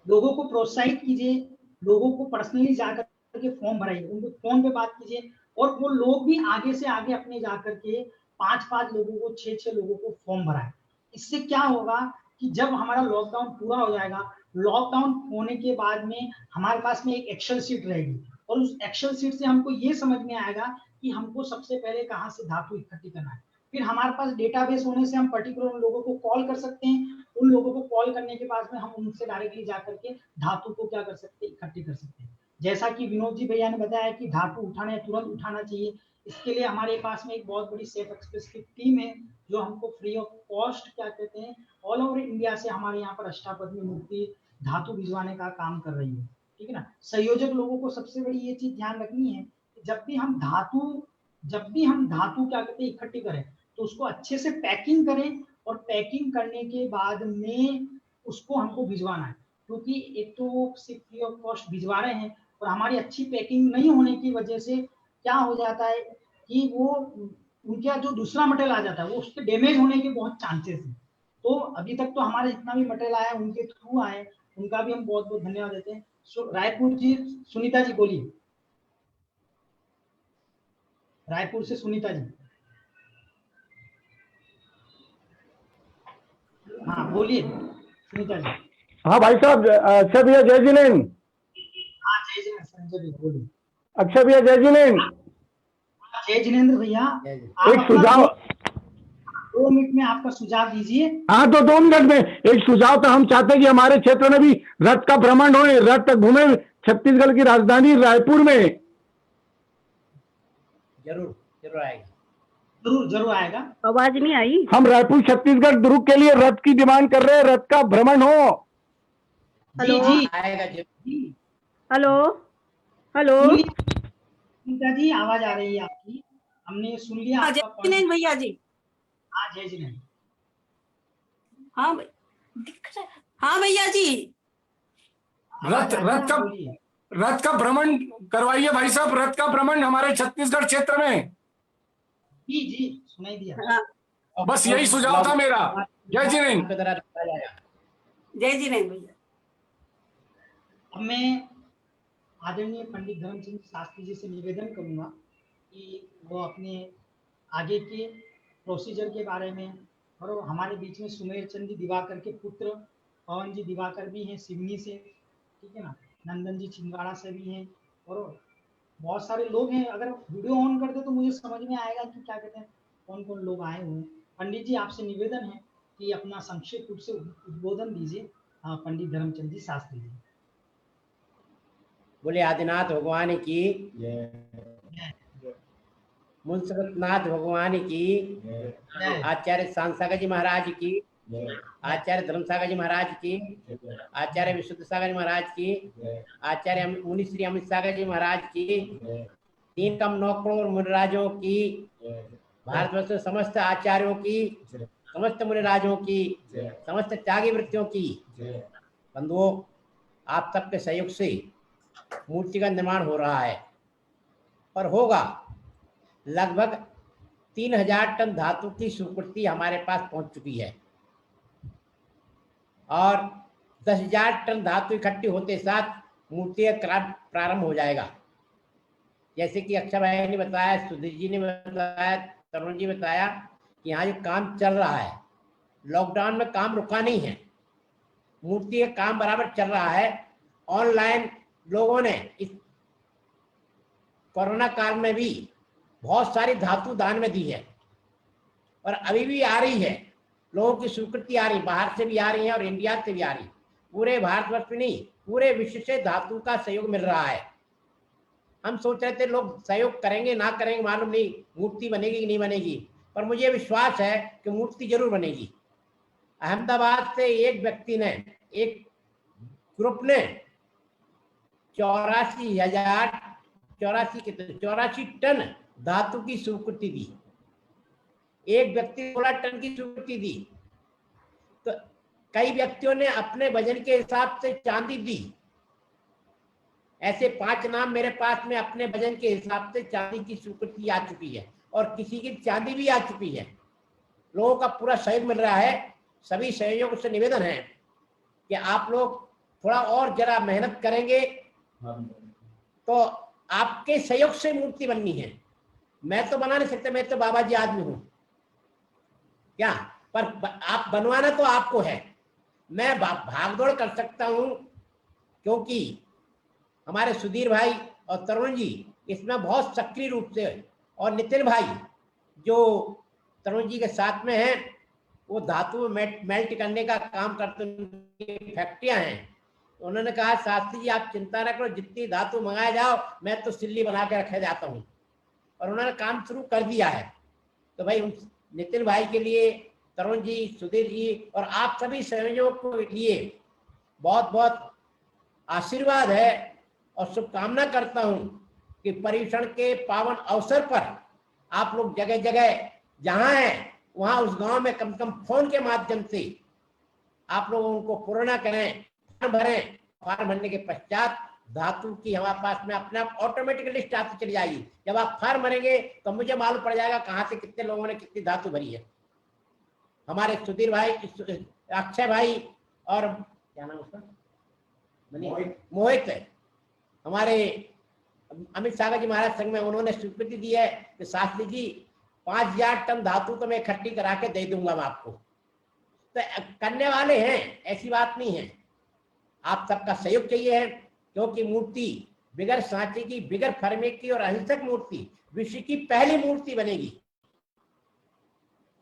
लोगों को प्रोत्साहित कीजिए, लोगों को पर्सनली जाकर के फॉर्म भराइए, उनको फोन पे बात कीजिए और वो लोग भी आगे से आगे अपने जाकर के 5-5 लोगों को 6-6 लोगों को फॉर्म भराए। इससे क्या होगा कि जब हमारा लॉकडाउन पूरा हो जाएगा, लॉकडाउन होने के बाद में हमारे पास में एक एक्सेल शीट रहेगी और उस एक्सेल शीट से हमको ये समझ में आएगा कि हमको सबसे पहले कहाँ से धातु इकट्ठी करना है। फिर हमारे पास डेटाबेस होने से हम पर्टिकुलर उन लोगों को कॉल कर सकते हैं, उन लोगों को कॉल करने के बाद में हम उनसे डायरेक्टली जाकर के धातु को क्या कर सकते हैं, इकट्ठी कर सकते हैं। जैसा कि विनोद जी भैया ने बताया कि धातु उठाना है, तुरंत उठाना चाहिए। इसके लिए हमारे पास में एक बहुत बड़ी सेफ एक्सप्रेस की टीम है जो हमको फ्री ऑफ कॉस्ट क्या कहते हैं ऑल ओवर इंडिया से हमारे यहाँ पर अष्टापद मूर्ति धातु भिजवाने का काम कर रही है, ठीक है ना। संयोजक लोगों को सबसे बड़ी ये चीज ध्यान रखनी है कि जब भी हम धातु क्या कहते हैं इकट्ठी करें तो उसको अच्छे से पैकिंग करें और पैकिंग करने के बाद में उसको हमको भिजवाना है, क्योंकि एक तो वो सिर्फ फ्री ऑफ कॉस्ट भिजवा रहे हैं और हमारी अच्छी पैकिंग नहीं होने की वजह से क्या हो जाता है कि वो उनका जो दूसरा मटेरियल आ जाता है वो उसके डैमेज होने के बहुत चांसेस हैं। तो अभी तक तो हमारे जितना भी मटेरियल आया उनके थ्रू आए, उनका भी हम बहुत बहुत धन्यवाद देते हैं। रायपुर जी सुनीता जी बोलिए, रायपुर से सुनीता जी, हाँ बोलिए सुनीता जी। हाँ भाई साहब, अक्षय भैया जय जिनेन। हाँ जय जिनेन संजय जी बोलिए। अक्षय भैया जय जिनेन। जय जिनेंद्र भैया, एक सुझाव 2 मिनट में आपका सुझाव दीजिए। हाँ तो 2 मिनट में एक सुझाव। तो हम चाहते हैं कि हमारे क्षेत्र में भी रथ का भ्रमण हो, रथ तक घूमे छत्तीसगढ़ की राजधानी रायपुर में। जरूर जरूर आएगा, जरूर आएगा। आवाज नहीं आई। हम रायपुर छत्तीसगढ़ दुर्ग के लिए रथ की डिमांड कर रहे हैं, रथ का भ्रमण हो। हेलो जी आएगा जी। हेलो हेलो सुनीता जी आवाज आ रही है आपकी, हमने सुन लिया आपका पॉइंट भैया जी। हाँ जय जिनेन। हाँ भैया जी, रथ का भ्रमण करवाइए भाई साहब, रथ का भ्रमण हमारे छत्तीसगढ़ क्षेत्र में। जी सुनाई दिया। हाँ बस यही सुझाव था मेरा। जय जिनेन। जय जिनेन भैया। अब मैं आदरणीय पंडित धर्मचंद शास्त्री जी से निवेदन करूंगा कि वो अपने आगे के प्रोसीजर के बारे में, और हमारे बीच में सुमेर चंद जी दिवाकर के पुत्र पवन जी दिवाकर भी हैं सिवनी से, ठीक है ना, नंदन जी छिंदवाड़ा से भी हैं और बहुत सारे लोग हैं। अगर वीडियो ऑन कर दे तो मुझे समझ में आएगा कि क्या कहते हैं कौन कौन लोग आए हुए हैं। पंडित जी आपसे निवेदन है कि अपना संक्षिप्त रूप से उद्बोधन दीजिए। पंडित धर्मचंद जी शास्त्री जी। बोले आदिनाथ भगवान की, मुंसरतनाथ भगवान की, आचार्य सांसागर जी महाराज की, आचार्य धर्मसागर जी महाराज की, आचार्य विशुद्ध सागर जी महाराज की, आचार्य मुनि श्री अमित सागर जी महाराज की, 3 कम 9 करोड़ मुनिराजों की, भारतवर्ष में समस्त आचार्यों की, समस्त मुनिराजों की, समस्त त्यागी वृत्तियों की। बंधुओं, आप सबके सहयोग से मूर्ति का निर्माण हो रहा है और होगा। लगभग 3000 टन धातु की स्वीकृति हमारे पास पहुंच चुकी है और 10,000 टन धातु इकट्ठी होते साथ मूर्ति का कार्य प्रारंभ हो जाएगा। जैसे कि अक्षय भाई ने बताया, सुधीर जी ने बताया, तरुण जी बताया कि यहाँ जो काम चल रहा है, लॉकडाउन में काम रुका नहीं है, मूर्ति का काम बराबर चल रहा है। ऑनलाइन लोगों ने इस कोरोना काल में भी बहुत सारी धातु दान में दी है और अभी भी आ रही है, लोगों की स्वीकृति आ रही, बाहर से भी आ रही है और इंडिया से भी आ रही। पूरे भारतवर्ष में नहीं, पूरे विश्व से धातु का सहयोग मिल रहा है। हम सोच रहे थे लोग सहयोग करेंगे ना करेंगे मालूम नहीं, मूर्ति बनेगी कि नहीं बनेगी, पर मुझे विश्वास है कि मूर्ति जरूर बनेगी। अहमदाबाद से एक व्यक्ति ने, एक ग्रुप ने 84 टन धातु की स्वीकृति दी। एक व्यक्ति 16 टन की स्वीकृति दी। तो कई व्यक्तियों ने अपने वजन के हिसाब से चांदी दी। ऐसे 5 नाम मेरे पास में अपने वजन के हिसाब से चांदी की स्वीकृति आ चुकी है और किसी की चांदी भी आ चुकी है। लोगों का पूरा सहयोग मिल रहा है। सभी सहयोगियों से निवेदन है कि आप लोग थोड़ा और जरा मेहनत करेंगे तो आपके सहयोग से मूर्ति बननी है। मैं तो बना नहीं सकता, मैं तो बाबा जी आदमी हूं क्या, पर आप बनवाना तो आपको है। मैं भागदौड़ कर सकता हूं क्योंकि हमारे सुधीर भाई और तरुण जी इसमें बहुत सक्रिय रूप से, और नितिन भाई जो तरुण जी के साथ में हैं, वो धातु मेल्ट करने का काम करते हैं, फैक्ट्रियां हैं। उन्होंने कहा शास्त्री जी आप चिंता न करो, जितनी धातु मंगाया जाओ मैं तो सिल्ली बना के रखे जाता हूँ, और उन्होंने काम शुरू कर दिया है। तो भाई उन नितिन भाई के लिए, तरुण जी, सुधीर जी और आप सभी सहयोगियों के लिए बहुत बहुत आशीर्वाद है और शुभकामना करता हूं कि पर्युषण के पावन अवसर पर आप लोग जगह जगह जहां हैं वहां उस गांव में कम से कम फोन के माध्यम से आप लोग उनको पूर्ण करें, फॉर्म भरें। फॉर्म भरने के पश्चात धातु की हमारे पास में अपने आप ऑटोमेटिक लिस्ट आती चली जाएगी। जब आप फॉर्म भरेंगे तो मुझे मालूम पड़ जाएगा कहाँ से कितने लोगों ने कितनी धातु भरी है। हमारे सुधीर भाई, अक्षय भाई और क्या नाम उसका, मोहित है, हमारे अमित सागर जी महाराज संघ में, उन्होंने स्वीकृति दी है कि शास्त्री जी 5,000 टन धातु तो मैं इकट्ठी करा के दे दूंगा मैं आपको। तो करने वाले हैं, ऐसी बात नहीं है। आप सबका सहयोग चाहिए है क्योंकि मूर्ति बिगर सांचे की, बिगर फरमे की और अहिंसक मूर्ति विश्व की पहली मूर्ति बनेगी।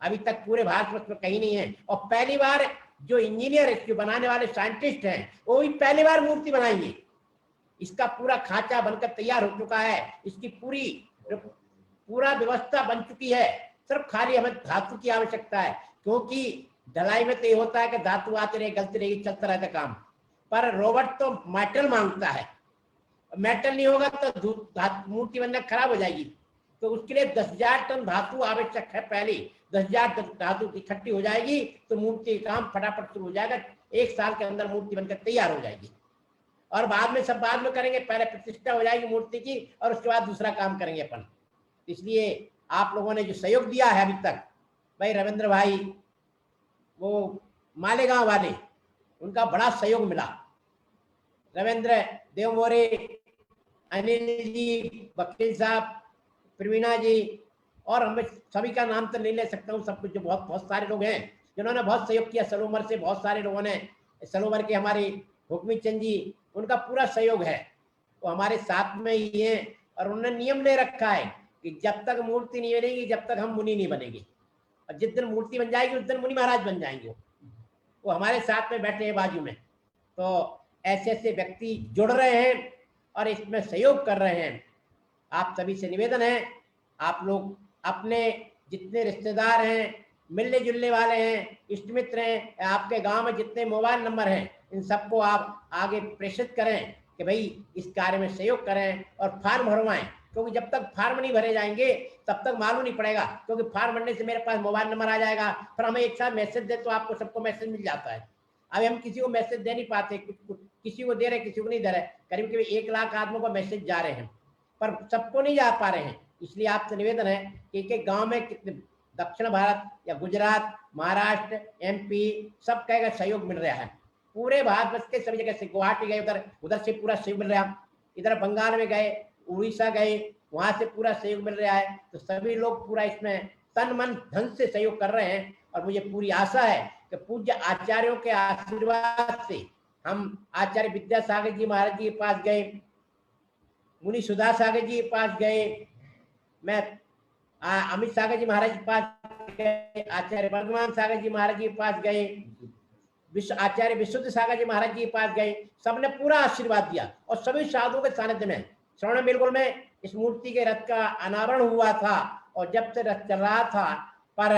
अभी तक पूरे भारतवर्ष में कहीं नहीं है, और पहली बार जो इंजीनियर, जो बनाने वाले साइंटिस्ट हैं, वो भी पहली बार मूर्ति बनाएंगे। इसका पूरा खांचा बनकर तैयार हो चुका है, इसकी पूरा व्यवस्था बन चुकी है। सिर्फ खाली हमें धातु की आवश्यकता है, क्योंकि ढलाई में तो ये होता है कि धातु आती रहे, गलती रहेगी, चलता रहता काम। पर रोबोट तो मेटल मांगता है, मेटल नहीं होगा तो मूर्ति बनना खराब हो जाएगी। तो उसके लिए 10,000 टन धातु आवश्यक है। पहले 10,000 टन धातु इकट्ठी हो जाएगी तो मूर्ति का काम फटाफट शुरू हो जाएगा। 1 साल के अंदर मूर्ति बनकर तैयार हो जाएगी, और बाद में सब बाद में करेंगे। पहले प्रतिष्ठा हो जाएगी मूर्ति की और उसके बाद दूसरा काम करेंगे अपन। इसलिए आप लोगों ने जो सहयोग दिया है अभी तक, भाई रविंद्र भाई, वो मालेगांव वाले, उनका बड़ा सहयोग मिला। रविंद्र देव मोरे, अनिल जी, वकील साहब, प्रवीणा जी, और हमें सभी का नाम तो नहीं ले सकता हूँ, सब कुछ जो बहुत सारे लोग हैं जिन्होंने बहुत सहयोग किया। सलोवर से बहुत सारे लोगों ने, सलोवर के हमारे हुक्मी चंद जी, उनका पूरा सहयोग है, वो हमारे साथ में ही है। और उन्होंने नियम ले रखा है कि जब तक मूर्ति नहीं बनेगी जब तक हम मुनि नहीं बनेंगे, और जिस दिन मूर्ति बन जाएगी उस दिन मुनि महाराज बन जाएंगे। वो हमारे साथ में बैठे हैं बाजू में। तो ऐसे ऐसे व्यक्ति जुड़ रहे हैं और इसमें सहयोग कर रहे हैं। आप सभी से निवेदन है, आप लोग अपने जितने रिश्तेदार हैं, मिलने जुलने वाले हैं, इष्ट मित्र हैं, आपके गांव में जितने मोबाइल नंबर हैं, इन सबको आप आगे प्रेषित करें कि भाई इस कार्य में सहयोग करें और फार्म भरवाएं। क्योंकि जब तक फार्म नहीं भरे जाएंगे तब तक मालूम नहीं पड़ेगा, क्योंकि फार्म भरने से मेरे पास मोबाइल नंबर आ जाएगा, फिर हमें एक साथ मैसेज दे तो आपको सबको मैसेज मिल जाता है। अभी हम किसी को मैसेज दे नहीं पाते, किसी को दे रहे किसी को नहीं दे रहे। करीब करीब 1 लाख आदमियों को मैसेज जा रहे हैं, पर सबको नहीं जा पा रहे हैं। इसलिए आपसे निवेदन है कि एक गांव में कितने दक्षिण भारत या गुजरात, महाराष्ट्र, MP सब का सहयोग मिल रहा है। पूरे भारत के सभी जगह से, गुवाहाटी गए उधर से पूरा सहयोग मिल रहा है, इधर बंगाल में गए, उड़ीसा गए, वहां से पूरा सहयोग मिल रहा है। तो सभी लोग पूरा इसमें तन मन धन से सहयोग कर रहे हैं और मुझे पूरी आशा है कि पूज्य आचार्यों के आशीर्वाद से हम आचार्य विद्यासागर जी महाराज जी के पास गए, मुनि सुधा सागर जी के पास गए, मैं अमित सागर जी महाराज के पास गए, आचार्य भगवान सागर जी महाराज जी के पास गए, आचार्य विशुद्ध सागर जी महाराज जी के पास गए, सबने पूरा आशीर्वाद दिया। और सभी साधुओं के सानिध्य में श्रवण बिल्कुल में इस मूर्ति के रथ का अनावरण हुआ था और जब से रथ चल रहा था, पर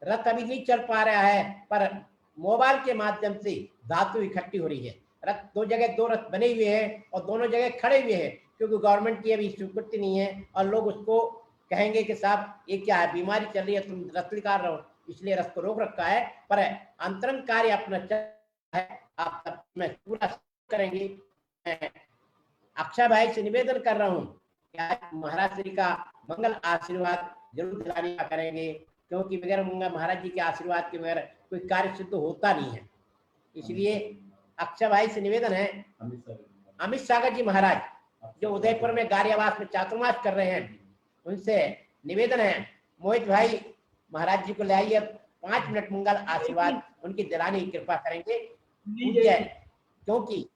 रथ अभी नहीं चल पा रहा है, पर मोबाइल के माध्यम से धातु इकट्ठी हो रही है। रथ दो रथ बने हुए हैं और दोनों जगह खड़े हुए हैं, क्योंकि गवर्नमेंट की अभी स्वीकृति नहीं है और लोग उसको कहेंगे कि साहब ये क्या है, बीमारी चल रही है, तुम रथ निकाल रहे हो, इसलिए रथ को रोक रखा है। पर अंतरंग कार्य अपना चल है, आप सब में पूरा करेंगे। मैं अक्षय भाई से निवेदन कर रहा हूँ कि आज महाराज श्री का मंगल आशीर्वाद जरूर दिलाने का करेंगे, क्योंकि बगैर महाराज जी के आशीर्वाद के बगैर कोई कार्य सिद्ध होता नहीं है। इसलिए अक्षय भाई से निवेदन है, अमित सागर जी महाराज जो उदयपुर में गारियावास में चातुर्मास कर रहे हैं, उनसे निवेदन है मोहित भाई महाराज जी को ले आइए, 5 मिनट मंगल आशीर्वाद उनकी दिलाने की कृपा करेंगे, क्योंकि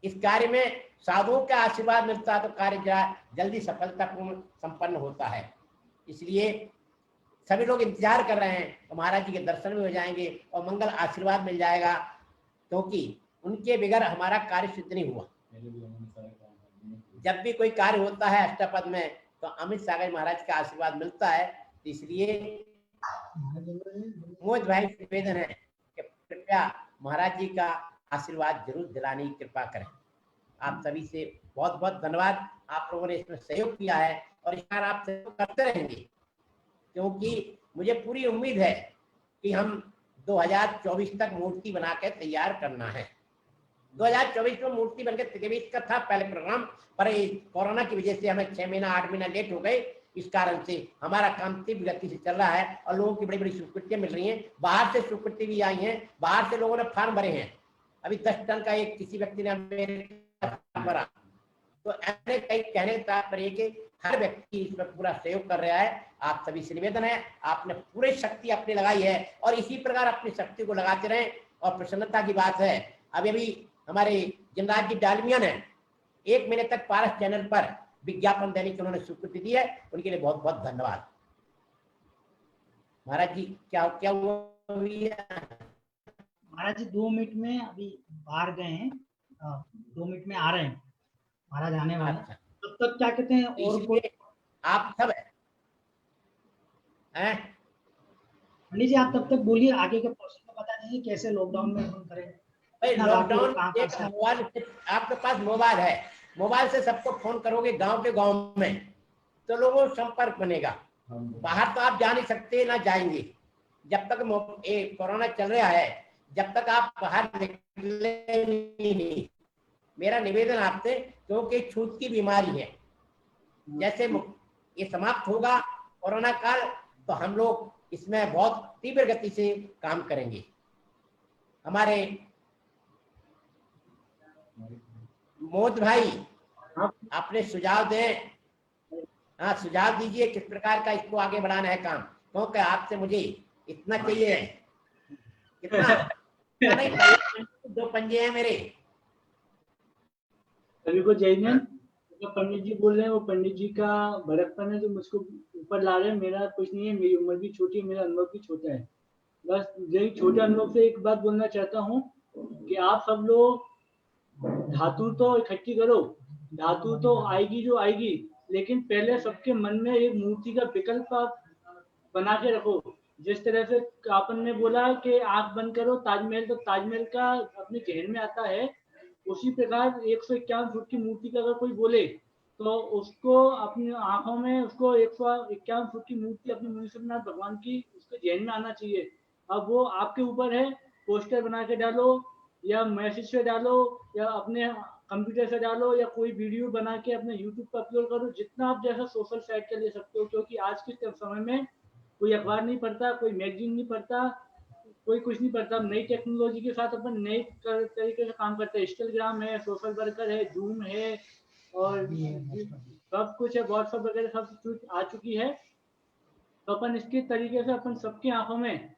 इस कार्य में साधुओं का आशीर्वाद मिलता है तो कार्य जल्दी सफलतापूर्ण संपन्न होता है। इसलिए सभी लोग इंतजार कर रहे हैं तो महाराज जी के दर्शन भी हो जाएंगे और मंगल आशीर्वाद मिल जाएगा, क्योंकि उनके बगैर हमारा कार्य सिद्ध नहीं हुआ। जब भी कोई कार्य होता है अष्टपद में तो अमित सागर महाराज का आशीर्वाद मिलता है। इसलिए मोहित भाई निवेदन है कि कृपया महाराज जी का आशीर्वाद जरूर दिलाने की कृपा करें। आप सभी से बहुत बहुत धन्यवाद, आप लोगों ने इसमें सहयोग किया है और इस बार आप सहयोग करते रहेंगे, क्योंकि मुझे पूरी उम्मीद है कि हम 2024 तक मूर्ति बना के तैयार करना है। 2024 में मूर्ति बनकर 23 का था पहले प्रोग्राम, पर कोरोना की वजह से हमें 6 महीना 8 महीना लेट हो गए। इस कारण से हमारा काम तीव्र गति से चल रहा है और लोगों की बड़ी बड़ी स्वीकृतियां मिल रही हैं, बाहर से स्वीकृति भी आई हैं, बाहर से लोगों ने फार्म भरे हैं। अभी 10 टन का एक किसी व्यक्ति ने मेरे भरा, तो ऐसे कई कहने का तात्पर्य कि हर व्यक्ति इसमें पूरा सहयोग कर रहा है। आप सभी से निवेदन है, आपने पूरी शक्ति अपनी लगाई है और इसी प्रकार अपनी शक्ति को लगाते रहें। और प्रसन्नता की बात है, अभी हमारे जिनराज जी डालमिया ने 1 महीने तक पारस चैनल पर विज्ञापन देने की उन्होंने स्वीकृति दी है, उनके लिए बहुत बहुत धन्यवाद। महाराज जी क्या हुआ? महाराज जी 2 मिनट में अभी बाहर गए हैं, 2 मिनट में आ रहे हैं, महाराज आने वाले हैं। तब तक क्या कहते हैं और कोई आप सब हैं पंडित जी, आप तब तक बोलिए, आगे के प्रोसेस को बता दीजिए कैसे लॉकडाउन में हम करें। लॉकडाउन मोबाइल, आपके पास मोबाइल है, मोबाइल से सबको फोन करोगे गांव के गांव में तो लोगों से संपर्क बनेगा। बाहर तो आप जा नहीं सकते, ना जाएंगे जब तक कोरोना चल रहा है, जब तक आप बाहर निकले नहीं। मेरा निवेदन आपसे, क्योंकि छूत की बीमारी है, जैसे ये समाप्त होगा कोरोना काल तो हम लोग इसमें बहुत तीव्र गति से काम करेंगे। हमारे मोद भाई अपने सुझाव दें, हाँ सुझाव दीजिए किस प्रकार का इसको आगे बढ़ाना है काम, क्योंकि आपसे मुझे इतना चाहिए, कितना नहीं, 2 पंजे हैं मेरे। सभी को जय हिंद। जो पंडित जी बोल रहे हैं वो पंडित जी का भड़कपन है जो मुझको ऊपर ला रहे हैं। मेरा कुछ नहीं है, मेरी उम्र भी छोटी है, मेरा अनुभव भी छोटा है। बस यही छोटे अनुभव से एक बात बोलना चाहता हूँ कि आप सब लोग धातु तो इकट्ठी करो, धातु तो आएगी जो आएगी, लेकिन पहले सबके मन में एक मूर्ति का विकल्प आप बना के रखो। जिस तरह से आपन ने बोला कि आंख बंद करो ताजमहल, तो ताजमहल का अपने जहन में आता है, उसी प्रकार 151 फुट की मूर्ति का अगर कोई बोले तो उसको अपनी आंखों में उसको 151 फुट की मूर्ति अपनी मुनीश्वरनाथ भगवान की उसके जहन में आना चाहिए। अब वो आपके ऊपर है, पोस्टर बना के डालो या मैसेज पे डालो या अपने कंप्यूटर से डालो या कोई वीडियो बना के अपने यूट्यूब पर अपलोड करो, जितना आप जैसा सोशल साइट का ले सकते हो, क्योंकि आज के समय में कोई अखबार नहीं पढ़ता, कोई मैगजीन नहीं पढ़ता, कोई कुछ नहीं पढ़ता। नई टेक्नोलॉजी के साथ अपन नए तरीके से काम करते हैं। इंस्टाग्राम है, सोशल वर्कर है, जूम है और सब कुछ है, व्हाट्सएप वगैरह सब कुछ आ चुकी है। तो अपन इसके तरीके से अपन सबकी आंखों में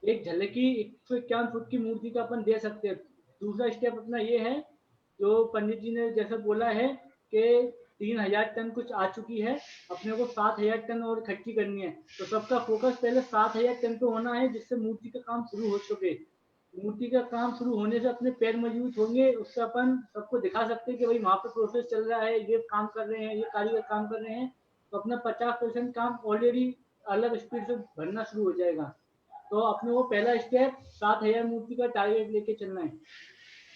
एक झलकी 151 फुट की मूर्ति का अपन दे सकते हैं। दूसरा स्टेप अपना ये है, जो पंडित जी ने जैसा बोला है कि 3000 टन कुछ आ चुकी है, अपने को 7000 टन और इकट्ठी करनी है। तो सबका फोकस पहले 7000 टन पे होना है, जिससे मूर्ति का काम शुरू हो सके। मूर्ति का काम शुरू होने से अपने पैर मजबूत होंगे, उससे अपन सबको दिखा सकते हैं कि भाई वहाँ पे प्रोसेस चल रहा है, ये काम कर रहे हैं, ये कारीगर काम कर रहे हैं। तो अपना 50% काम ऑलरेडी अलग स्पीड से भरना शुरू हो जाएगा। तो अपने को पहला स्टेप 7000 मूर्ति का टारगेट लेके चलना है।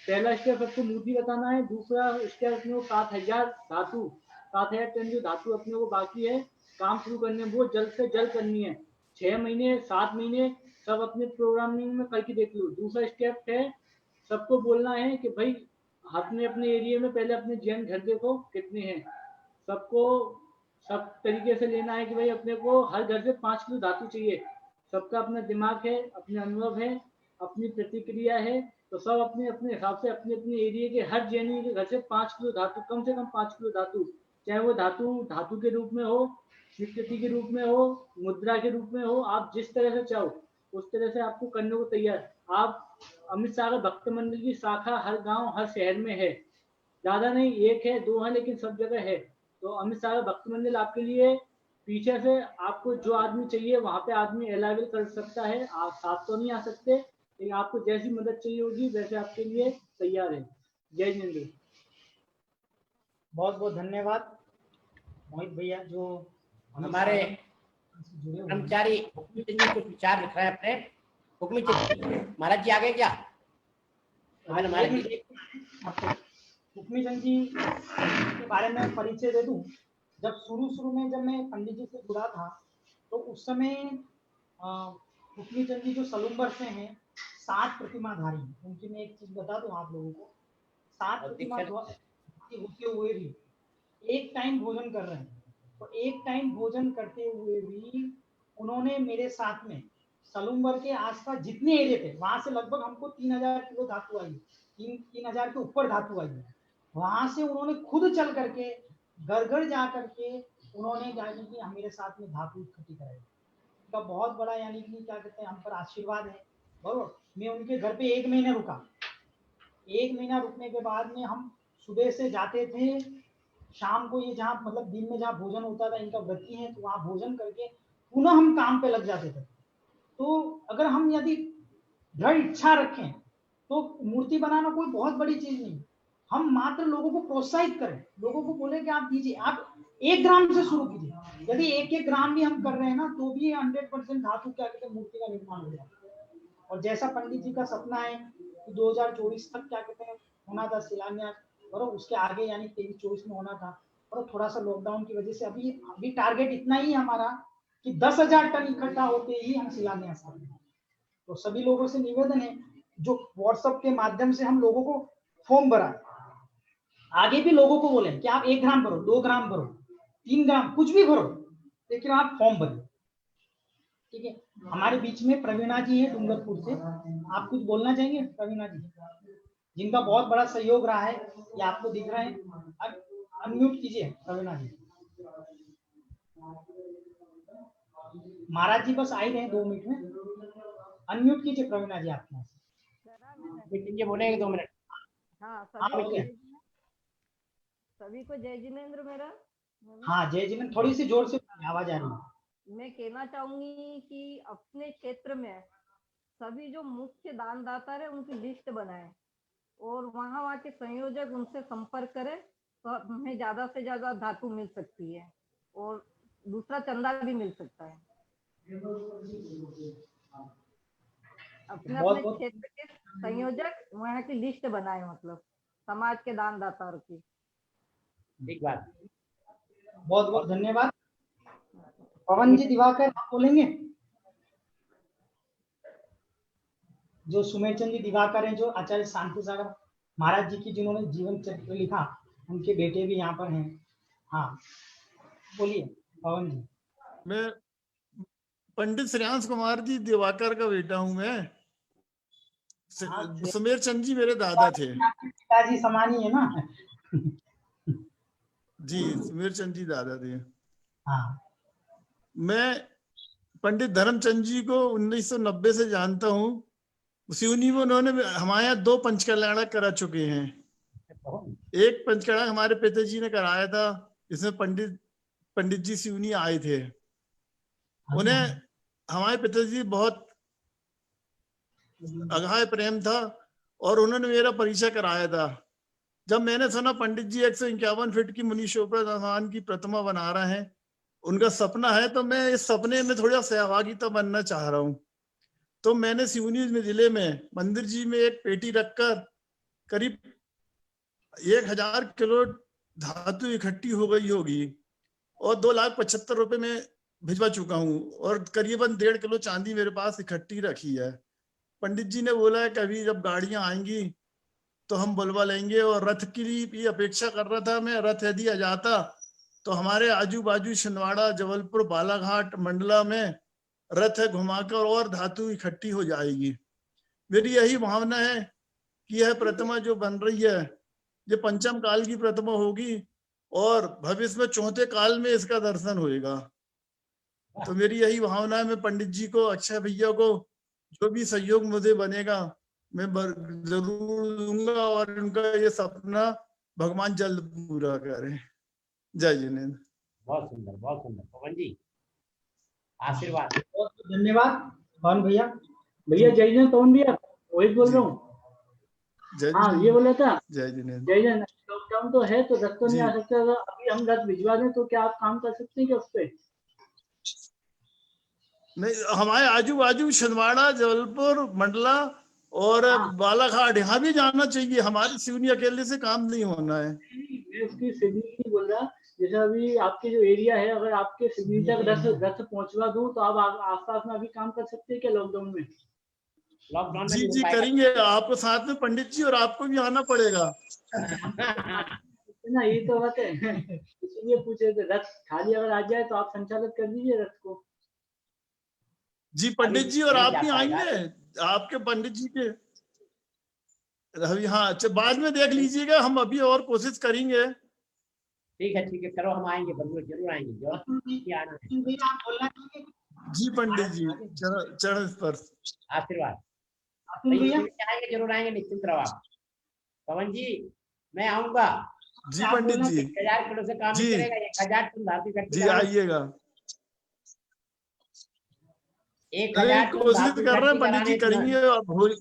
पहला स्टेप सबको मूर्ति बताना है। दूसरा स्टेप अपने को 7000 टन जो धातु अपने को बाकी है काम शुरू करने, वो जल्द से जल्द करनी है। 6 महीने 7 महीने सब अपने प्रोग्रामिंग में करके देख लो। दूसरा स्टेप है सबको बोलना है कि भाई अपने अपने एरिया में पहले अपने जैन घर देखो कितने हैं, सबको सब तरीके से लेना है कि भाई अपने को हर घर से 5 किलो धातु चाहिए। सबका अपना दिमाग है, अपने अनुभव है, अपनी प्रतिक्रिया है। तो सब अपने अपने हिसाब से अपने अपने एरिया के हर जैनी के घर से 5 किलो धातु, कम से कम 5 किलो धातु, चाहे वो धातु के रूप में हो, स्वीकृति के रूप में हो, मुद्रा के रूप में हो, आप जिस तरह से चाहो उस तरह से आपको करने को तैयार। आप अमित सागर भक्त मंडल की शाखा हर गांव हर शहर में है, ज्यादा नहीं, 1 है 2 है, लेकिन सब जगह है। तो अमित सागर भक्त मंडल आपके लिए पीछे से आपको जो आदमी चाहिए वहां पे आदमी अवेलेबल कर सकता है। आप साथ तो नहीं आ सकते, लेकिन आपको जैसी मदद चाहिए होगी वैसे आपके लिए तैयार है। जय जिनेंद्र। बहुत बहुत धन्यवाद मोहित भैया जो हमारे कर्मचारी हुक्मी चंद जी कुछ विचार लिख रहे हैं अपने। हुक्मी चंद जी महाराज जी आ गए क्या? हुक्मी चंद जी के बारे में परिचय दे दूं। जब शुरू में जब मैं पंडित जी से जुड़ा था तो उस समय हुक्मी चंद जी जो सलूम्बर से हैं 7 प्रतिमाधारी, उनकी मैं एक चीज बता दूं आप लोगों को, 7 प्रतिमाधारी होते हुए भी एक टाइम भोजन कर रहे हैं। तो एक टाइम भोजन करते हुए भी उन्होंने मेरे साथ में सलूम्बर के आसपास जितने एरिया थे वहां से लगभग हमको 3000 किलो धातु आई, 3000 के ऊपर धातु आई। वहां से उन्होंने खुद चल करके घर जा करके उन्होंने यानी कि मेरे साथ में धातु इकट्ठी कराई। उनका बहुत बड़ा यानी कि क्या कहते हैं हम पर आशीर्वाद है। बरोबर, मैं उनके घर पे 1 महीना रुका। 1 महीना रुकने के बाद में हम सुबह से जाते थे, शाम को ये जहाँ मतलब दिन में जहाँ भोजन होता था, इनका व्रती है तो वहाँ भोजन करके पुनः हम काम पे लग जाते थे। तो अगर हम यदि दृढ़ इच्छा रखें तो मूर्ति बनाना कोई बहुत बड़ी चीज नहीं। हम मात्र लोगों को प्रोत्साहित करें, लोगों को बोले कि आप दीजिए, आप 1 ग्राम से शुरू कीजिए। यदि 1-1 ग्राम भी हम कर रहे हैं ना तो भी 100% धातु क्या कहते हैं मूर्ति का निर्माण हो जाए। और जैसा पंडित जी का सपना है कि 2024 तक क्या कहते हैं होना था शिलान्यास, और उसके आगे यानी 23-24 में होना था, और थोड़ा सा लॉकडाउन की वजह से अभी टारगेट इतना ही हमारा कि 10,000 टन इकट्ठा होते ही हम शिलान्यास करें। तो सभी लोगों से निवेदन है, जो व्हाट्सएप के माध्यम से हम लोगों को फॉर्म भरा, आगे भी लोगों को बोले कि आप 1 ग्राम भरो, 2 ग्राम भरो, 3 ग्राम कुछ भी भरो, लेकिन आप फॉर्म भरो। ठीक है, हमारे बीच में प्रवीणा जी है डूंगरपुर से, आप कुछ बोलना चाहेंगे? प्रवीणा जी, जिनका बहुत बड़ा सहयोग रहा है, ये आपको दिख रहा है, अनम्यूट कीजिए प्रवीणा जी। महाराज जी बस आ ही रहे हैं 2 मिनट में, अनम्यूट कीजिए प्रवीणा जी आपके ये बोलेंगे 2 मिनट। हाँ, सभी को जय जिनेंद्र मेरा। हाँ जय जिनेंद्र, थोड़ी सी जोर से आवाज आ रही है। मैं कहना चाहूंगी कि अपने क्षेत्र में सभी जो मुख्य दानदाता है उनकी लिस्ट बनाए और वहाँ के संयोजक उनसे संपर्क करें तो हमें ज्यादा से ज्यादा धातु मिल सकती है और दूसरा चंदा भी मिल सकता है। अपने अपने क्षेत्र के संयोजक वहाँ की लिस्ट बनाए, मतलब समाज के दानदाताओं की। ठीक बात, बहुत बहुत धन्यवाद। पवन जी दिवाकर आप बोलेंगे? जो सुमेर चंद जी दिवाकर हैं, जो आचार्य शांति सागर महाराज जी की जिन्होंने जीवन चरित्र लिखा, उनके बेटे भी यहाँ पर हैं। हाँ बोलिए पवन जी। मैं पंडित श्रेयांश कुमार जी दिवाकर का बेटा हूँ मैं। सुमेर चंद जी मेरे दादा थे। पिताजी समान ही है ना। जी सुमेर चंद जी दादा थे। हाँ। मैं पंडित धर्मचंद जी को 1990 से जानता हूँ। सिवनी में उन्होंने हमारे यहाँ 2 पंचकल्याणक करा चुके हैं। एक पंचकल्याणक हमारे पिताजी ने कराया था, इसमें पंडित जी सिवनी आए थे। उन्हें हमारे पिताजी बहुत अगाध प्रेम था और उन्होंने मेरा परिचय कराया था। जब मैंने सुना पंडित जी 151 फीट की मुनि शोभा भगवान की प्रतिमा बना रहे हैं, उनका सपना है, तो मैं इस सपने में थोड़ा सहभागिता बनना चाह रहा हूँ। तो मैंने सिवनी जिले में मंदिर जी में एक पेटी रखकर करीब 1000 किलो धातु इकट्ठी हो गई होगी और 2,75,000 रुपए में भिजवा चुका हूँ और करीबन 1.5 किलो चांदी मेरे पास इकट्ठी रखी है। पंडित जी ने बोला है कभी जब गाड़ियां आएंगी तो हम बुलवा लेंगे, और रथ की भी अपेक्षा कर रहा था मैं। रथ यदि आ जाता तो हमारे आजू बाजू छिंदवाड़ा, जबलपुर, बालाघाट, मंडला में रथ घुमाकर और धातु इकट्ठी हो जाएगी। मेरी यही भावना है कि यह प्रतिमा जो बन रही है ये पंचम काल की प्रतिमा होगी और भविष्य में 4थे काल में इसका दर्शन होएगा। तो मेरी यही भावना है। मैं पंडित जी को, अक्षय भैया को जो भी सहयोग मुझे बनेगा मैं जरूर दूंगा और उनका ये सपना भगवान जल्द पूरा करे। जय जिनेन्द्र। बहुत सुंदर, बहुत सुंदर। पवन जी आशीर्वाद। बहुत धन्यवाद पवन भैया। भैया जय जन पवन भैया, वही बोल रहा हूँ। हाँ ये बोला था। जय जिनेन्द्र। जय जन। लॉकडाउन तो है तो रथ तो नहीं आ सकता, अभी हम रथ भिजवा दें तो क्या आप काम कर सकते हैं क्या उस पर? नहीं, हमारे आजू बाजू छिंदवाड़ा, जबलपुर, मंडला और बालाघाट यहाँ भी जाना चाहिए। हमारे सिवनी अकेले से काम नहीं होना है। मैं उसकी सिवनी नहीं बोल रहा, जैसे अभी आपके जो एरिया है, अगर आपके सिवनी तक रथ पहुंचवा दूं तो आप आसपास में अभी काम कर सकते हैं क्या लॉकडाउन में? लॉकडाउन में जी करेंगे। आपको साथ में पंडित जी और आपको भी आना पड़ेगा ना, ये तो बात है। इसीलिए पूछे थे, रथ खाली अगर आ जाए तो आप संचालित कर दीजिए रथ को। जी पंडित जी और आप भी आएंगे, आपके पंडित जी के रवि। हाँ बाद में देख लीजिएगा, हम अभी और कोशिश करेंगे। ठीक है करो, हम आएंगे, जरूर आएंगे। जी पंडित जी चरण स्पर्श आशीर्वाद। आएंगे, जरूर आएंगे, निश्चिंत रहो आप। पवन जी मैं आऊंगा। जी पंडित जी। 1000 किलो से काम नहीं करेगा, 1000 टन धातु इकट्ठी जी आइएगा। 1000 कोशिश कर रहे हैं पंडित जी, करेंगे और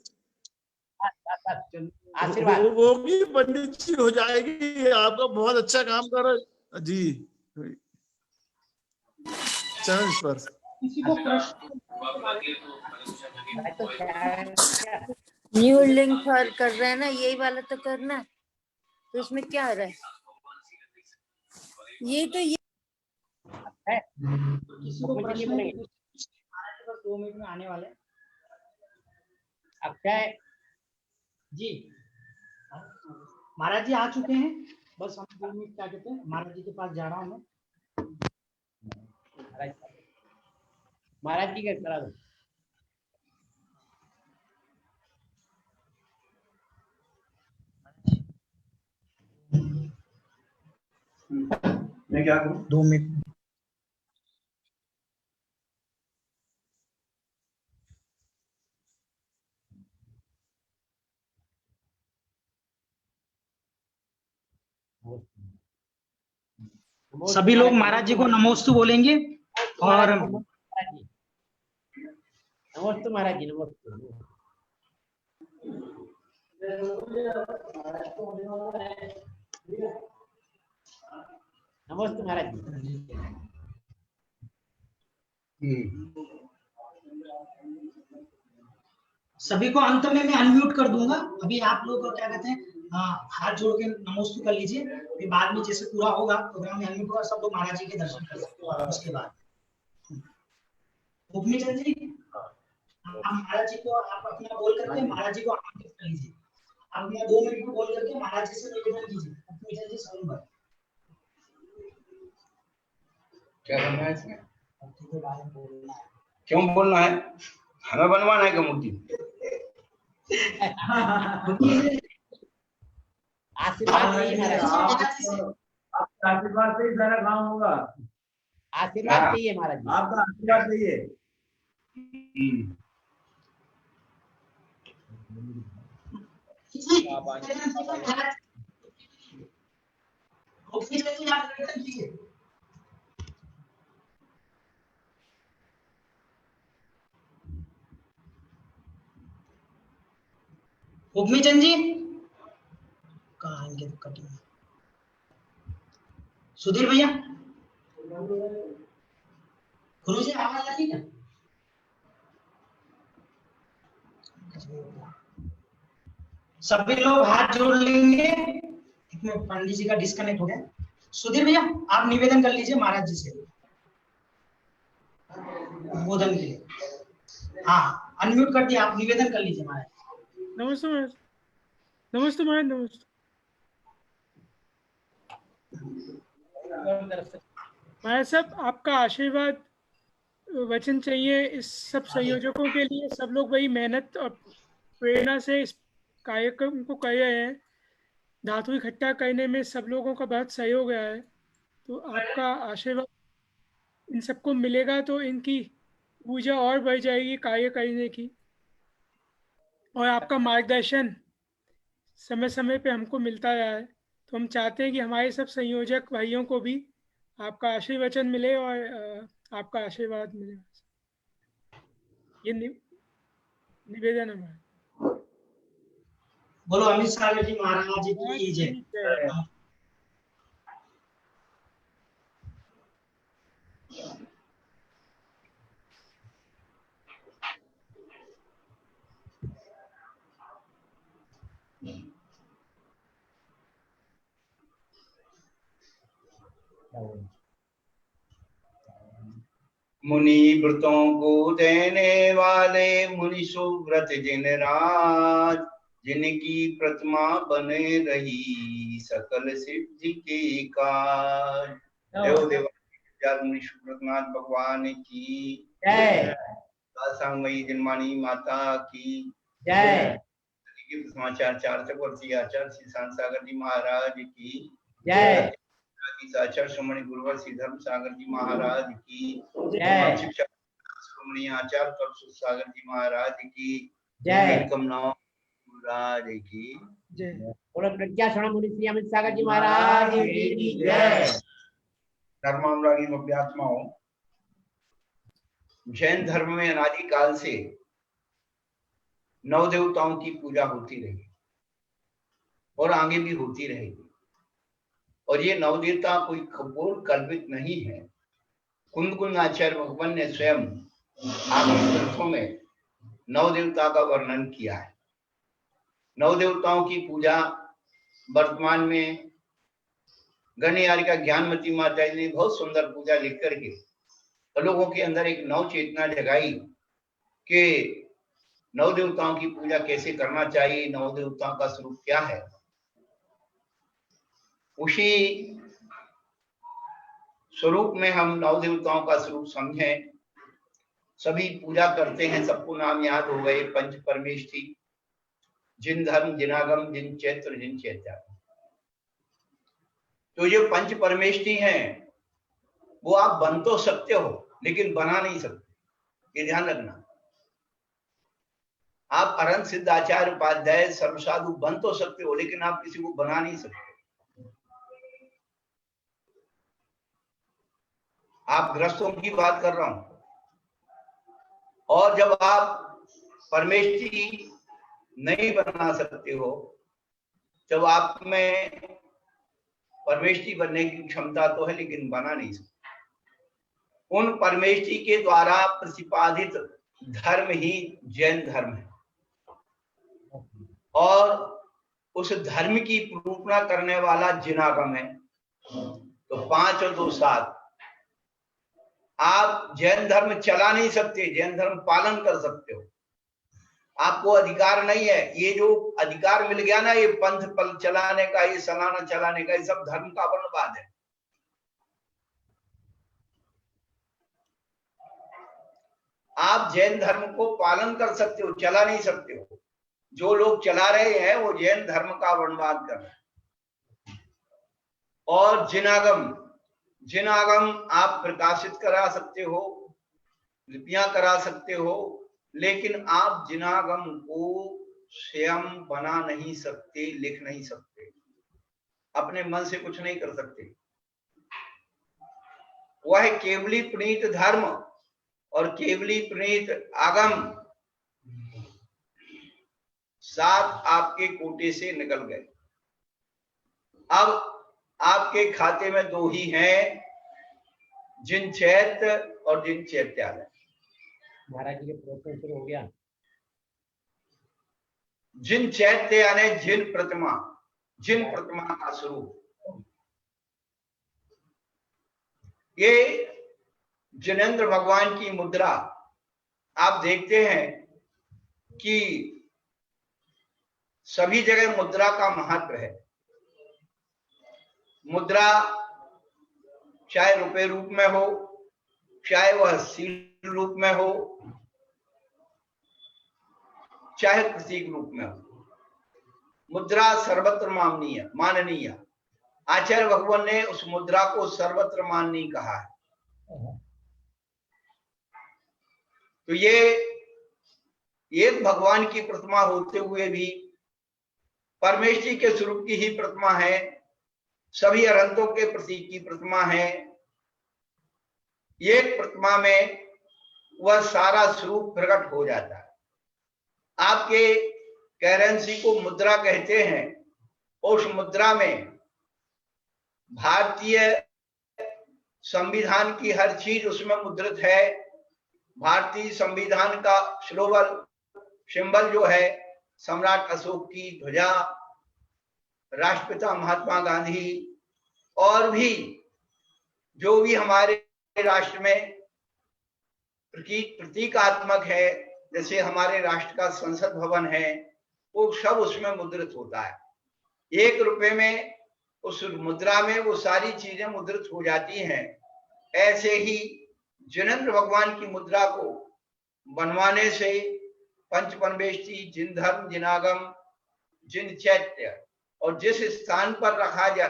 आशीर्वाद होगी पंडित जी, हो जाएगी। आपका बहुत अच्छा काम कर रहे जी। चरण स्पर्श। न्यू लिंक फॉर कर रहे हैं ना, यही वाला तो करना। तो इसमें क्या हो रहा है? ये तो ये किसी को प्रश्न है? 2 मिनट में आने वाले। अक्षय जी महाराज जी आ चुके हैं, बस हम 2 मिनट क्या कहते हैं, महाराज जी के पास जा रहा हूँ मैं। महाराज जी का करा दो। मैं क्या करूं? 2 मिनट। सभी लोग महाराज जी को नमोस्तु बोलेंगे और नमोस्तु महाराज जी, नमोस्तु। नमस्ते महाराज जी। सभी को अंत में मैं अनम्यूट कर दूंगा। अभी आप लोग को क्या कहते हैं, हाथ जोड़ के नमोस्तु कर लीजिए, फिर बाद में जैसे पूरा होगा प्रोग्राम में अनम्यूट होगा, सब लोग महाराज जी के दर्शन कर सकते हो। उसके बाद उपनिचंद जी, आप महाराज जी को आप अपना बोल करके महाराज जी को आमंत्रित कर लीजिए। आप यहाँ 2 मिनट में बोल करके महाराज जी से निवेदन कीजिए। भूमिचंद जी स्वयंवर। क्या बनना है इसमें? क्यों बोलना है? हमें बनवाना है क्या मूर्ति? आशीर्वाद चाहिए महाराज। आपका आशीर्वाद से ही सारा काम होगा। आशीर्वाद चाहिए महाराज जी। आपका आशीर्वाद चाहिए। भूमिचंद जी कहाँ आएंगे तो कटिंग। सुधीर भैया, गुरु जी आवाज आ रही है? सभी लोग हाथ जोड़ लेंगे। पंडित जी का डिस्कनेक्ट हो गया। सुधीर भैया आप निवेदन कर लीजिए महाराज जी से बोधन के लिए। हाँ अनम्यूट कर दिया, आप निवेदन कर लीजिए महाराज। नमस्ते महाराज। नमस्ते महाराज। नमस्ते महाराज साहब, आपका आशीर्वाद वचन चाहिए इस सब संयोजकों के लिए। सब लोग वही मेहनत और प्रेरणा से इस कार्यक्रम को कर रहे हैं। धातु इकट्ठा करने में सब लोगों का बहुत सहयोग है, तो आपका आशीर्वाद इन सबको मिलेगा तो इनकी ऊर्जा और बढ़ जाएगी कार्य करने की। और आपका मार्गदर्शन समय समय पे हमको मिलता रहा है, तो हम चाहते हैं कि हमारे सब संयोजक भाइयों को भी आपका आशीर्वचन मिले और आपका आशीर्वाद मिले। ये निवेदन है हमारा। बोलो अमित सागर जी महाराज की जय। मुनि व्रतों को देने वाले मुनि सुव्रत जिन राज, जिनकी प्रतिमा बने रही सकल सिद्धि के काज। देव देवा मुनि सुव्रतनाथ भगवान की जय। संगमयी जन्मानी माता की जय। समाचार चार चक्रवर्ती आचार्य श्री शांत सागर जी महाराज की जय। आचार्य श्रोमणी गुरुवर श्री धर्म सागर जी महाराज की जय। शिक्षा श्रोमणी आचार्य करसुत सागर जी महाराज की जय। महाराज की जय। बोलो प्रज्ञा श्रवण मुनि श्री अमित सागर जी महाराज की जय। धर्मानुरागी अभ्यात्माओं, जैन धर्म में अनादि काल से नव देवताओं की पूजा होती रही और आगे भी होती रहेगी। और ये नव देवता कोई खगोल कल्पित नहीं है। कुंद आचार्य भगवान ने स्वयं आगम ग्रंथों में नव देवता का वर्णन किया है। नव देवताओं की पूजा वर्तमान में गणयारिका ज्ञानमती माता जी ने बहुत सुंदर पूजा लिख करके लोगों के अंदर एक नव चेतना जगाई कि नव देवताओं की पूजा कैसे करना चाहिए, नव देवताओं का स्वरूप क्या है। उसी स्वरूप में हम नव देवताओं का स्वरूप समझें। सभी पूजा करते हैं, सबको नाम याद हो गए। पंच परमेष्ठी, जिन धर्म जिनागम जिन चैत्र जिन चैत्या। तो जो पंच परमेष्ठी हैं वो आप बन तो सकते हो लेकिन बना नहीं सकते, ये ध्यान रखना। आप अरंत सिद्ध आचार्य उपाध्याय सर्वसाधु बन तो सकते हो लेकिन आप किसी को बना नहीं सकते। आप ग्रस्तों की बात कर रहा हूं। और जब आप परमेष्ठी नहीं बना सकते हो, जब आप में परमेष्ठी बनने की क्षमता तो है लेकिन बना नहीं सकते। उन परमेष्ठी के द्वारा प्रतिपादित धर्म ही जैन धर्म है और उस धर्म की निरूपणा करने वाला जिनागम है। तो 5 और 2 7 आप जैन धर्म चला नहीं सकते, जैन धर्म पालन कर सकते हो। आपको अधिकार नहीं है। ये जो अधिकार मिल गया ना, ये पंथ पल चलाने का, ये सलाना चलाने का, ये सब धर्म का वर्णवाद है। आप जैन धर्म को पालन कर सकते हो, चला नहीं सकते हो। जो लोग चला रहे हैं वो जैन धर्म का वर्णवाद कर रहे हैं। और जिनागम आप प्रकाशित करा सकते हो, लिपियां करा सकते हो, लेकिन आप जिनागम को स्वयं बना नहीं सकते, लिख नहीं सकते, अपने मन से कुछ नहीं कर सकते। वह केवली प्रणीत धर्म और केवली प्रणीत आगम साथ आपके कोटे से निकल गए। अब आपके खाते में दो ही हैं, जिन चैत्य और जिन चैत्यालय। महाराज जी के प्रवचन शुरू हो गया। जिन चैत्य यानी जिन प्रतिमा का स्वरूप। ये जिनेंद्र भगवान की मुद्रा आप देखते हैं कि सभी जगह मुद्रा का महत्व है। मुद्रा चाहे रुपए रूप में हो, चाहे वह सील रूप में हो, चाहे प्रतीक रूप में हो, मुद्रा सर्वत्र माननीय। आचार्य भगवान ने उस मुद्रा को सर्वत्र माननीय कहा है। तो ये एक भगवान की प्रतिमा होते हुए भी परमेश्वरी के स्वरूप की ही प्रतिमा है, सभी अनंतों के प्रतीक की प्रतिमा है। एक प्रतिमा में वह सारा स्वरूप प्रकट हो जाता है। आपके करेंसी को मुद्रा कहते हैं। उस मुद्रा में भारतीय संविधान की हर चीज उसमें मुद्रित है। भारतीय संविधान का सिंबल जो है सम्राट अशोक की ध्वजा, राष्ट्रपिता महात्मा गांधी, और भी जो भी हमारे राष्ट्र में प्रतीकात्मक है, जैसे हमारे राष्ट्र का संसद भवन है, वो सब उसमें मुद्रित होता है। 1 रुपए में उस मुद्रा में वो सारी चीजें मुद्रित हो जाती हैं। ऐसे ही जिनेंद्र भगवान की मुद्रा को बनवाने से पंचपरमेष्ठी, जिन धर्म, जिनागम, जिन चैत्य और जिस स्थान पर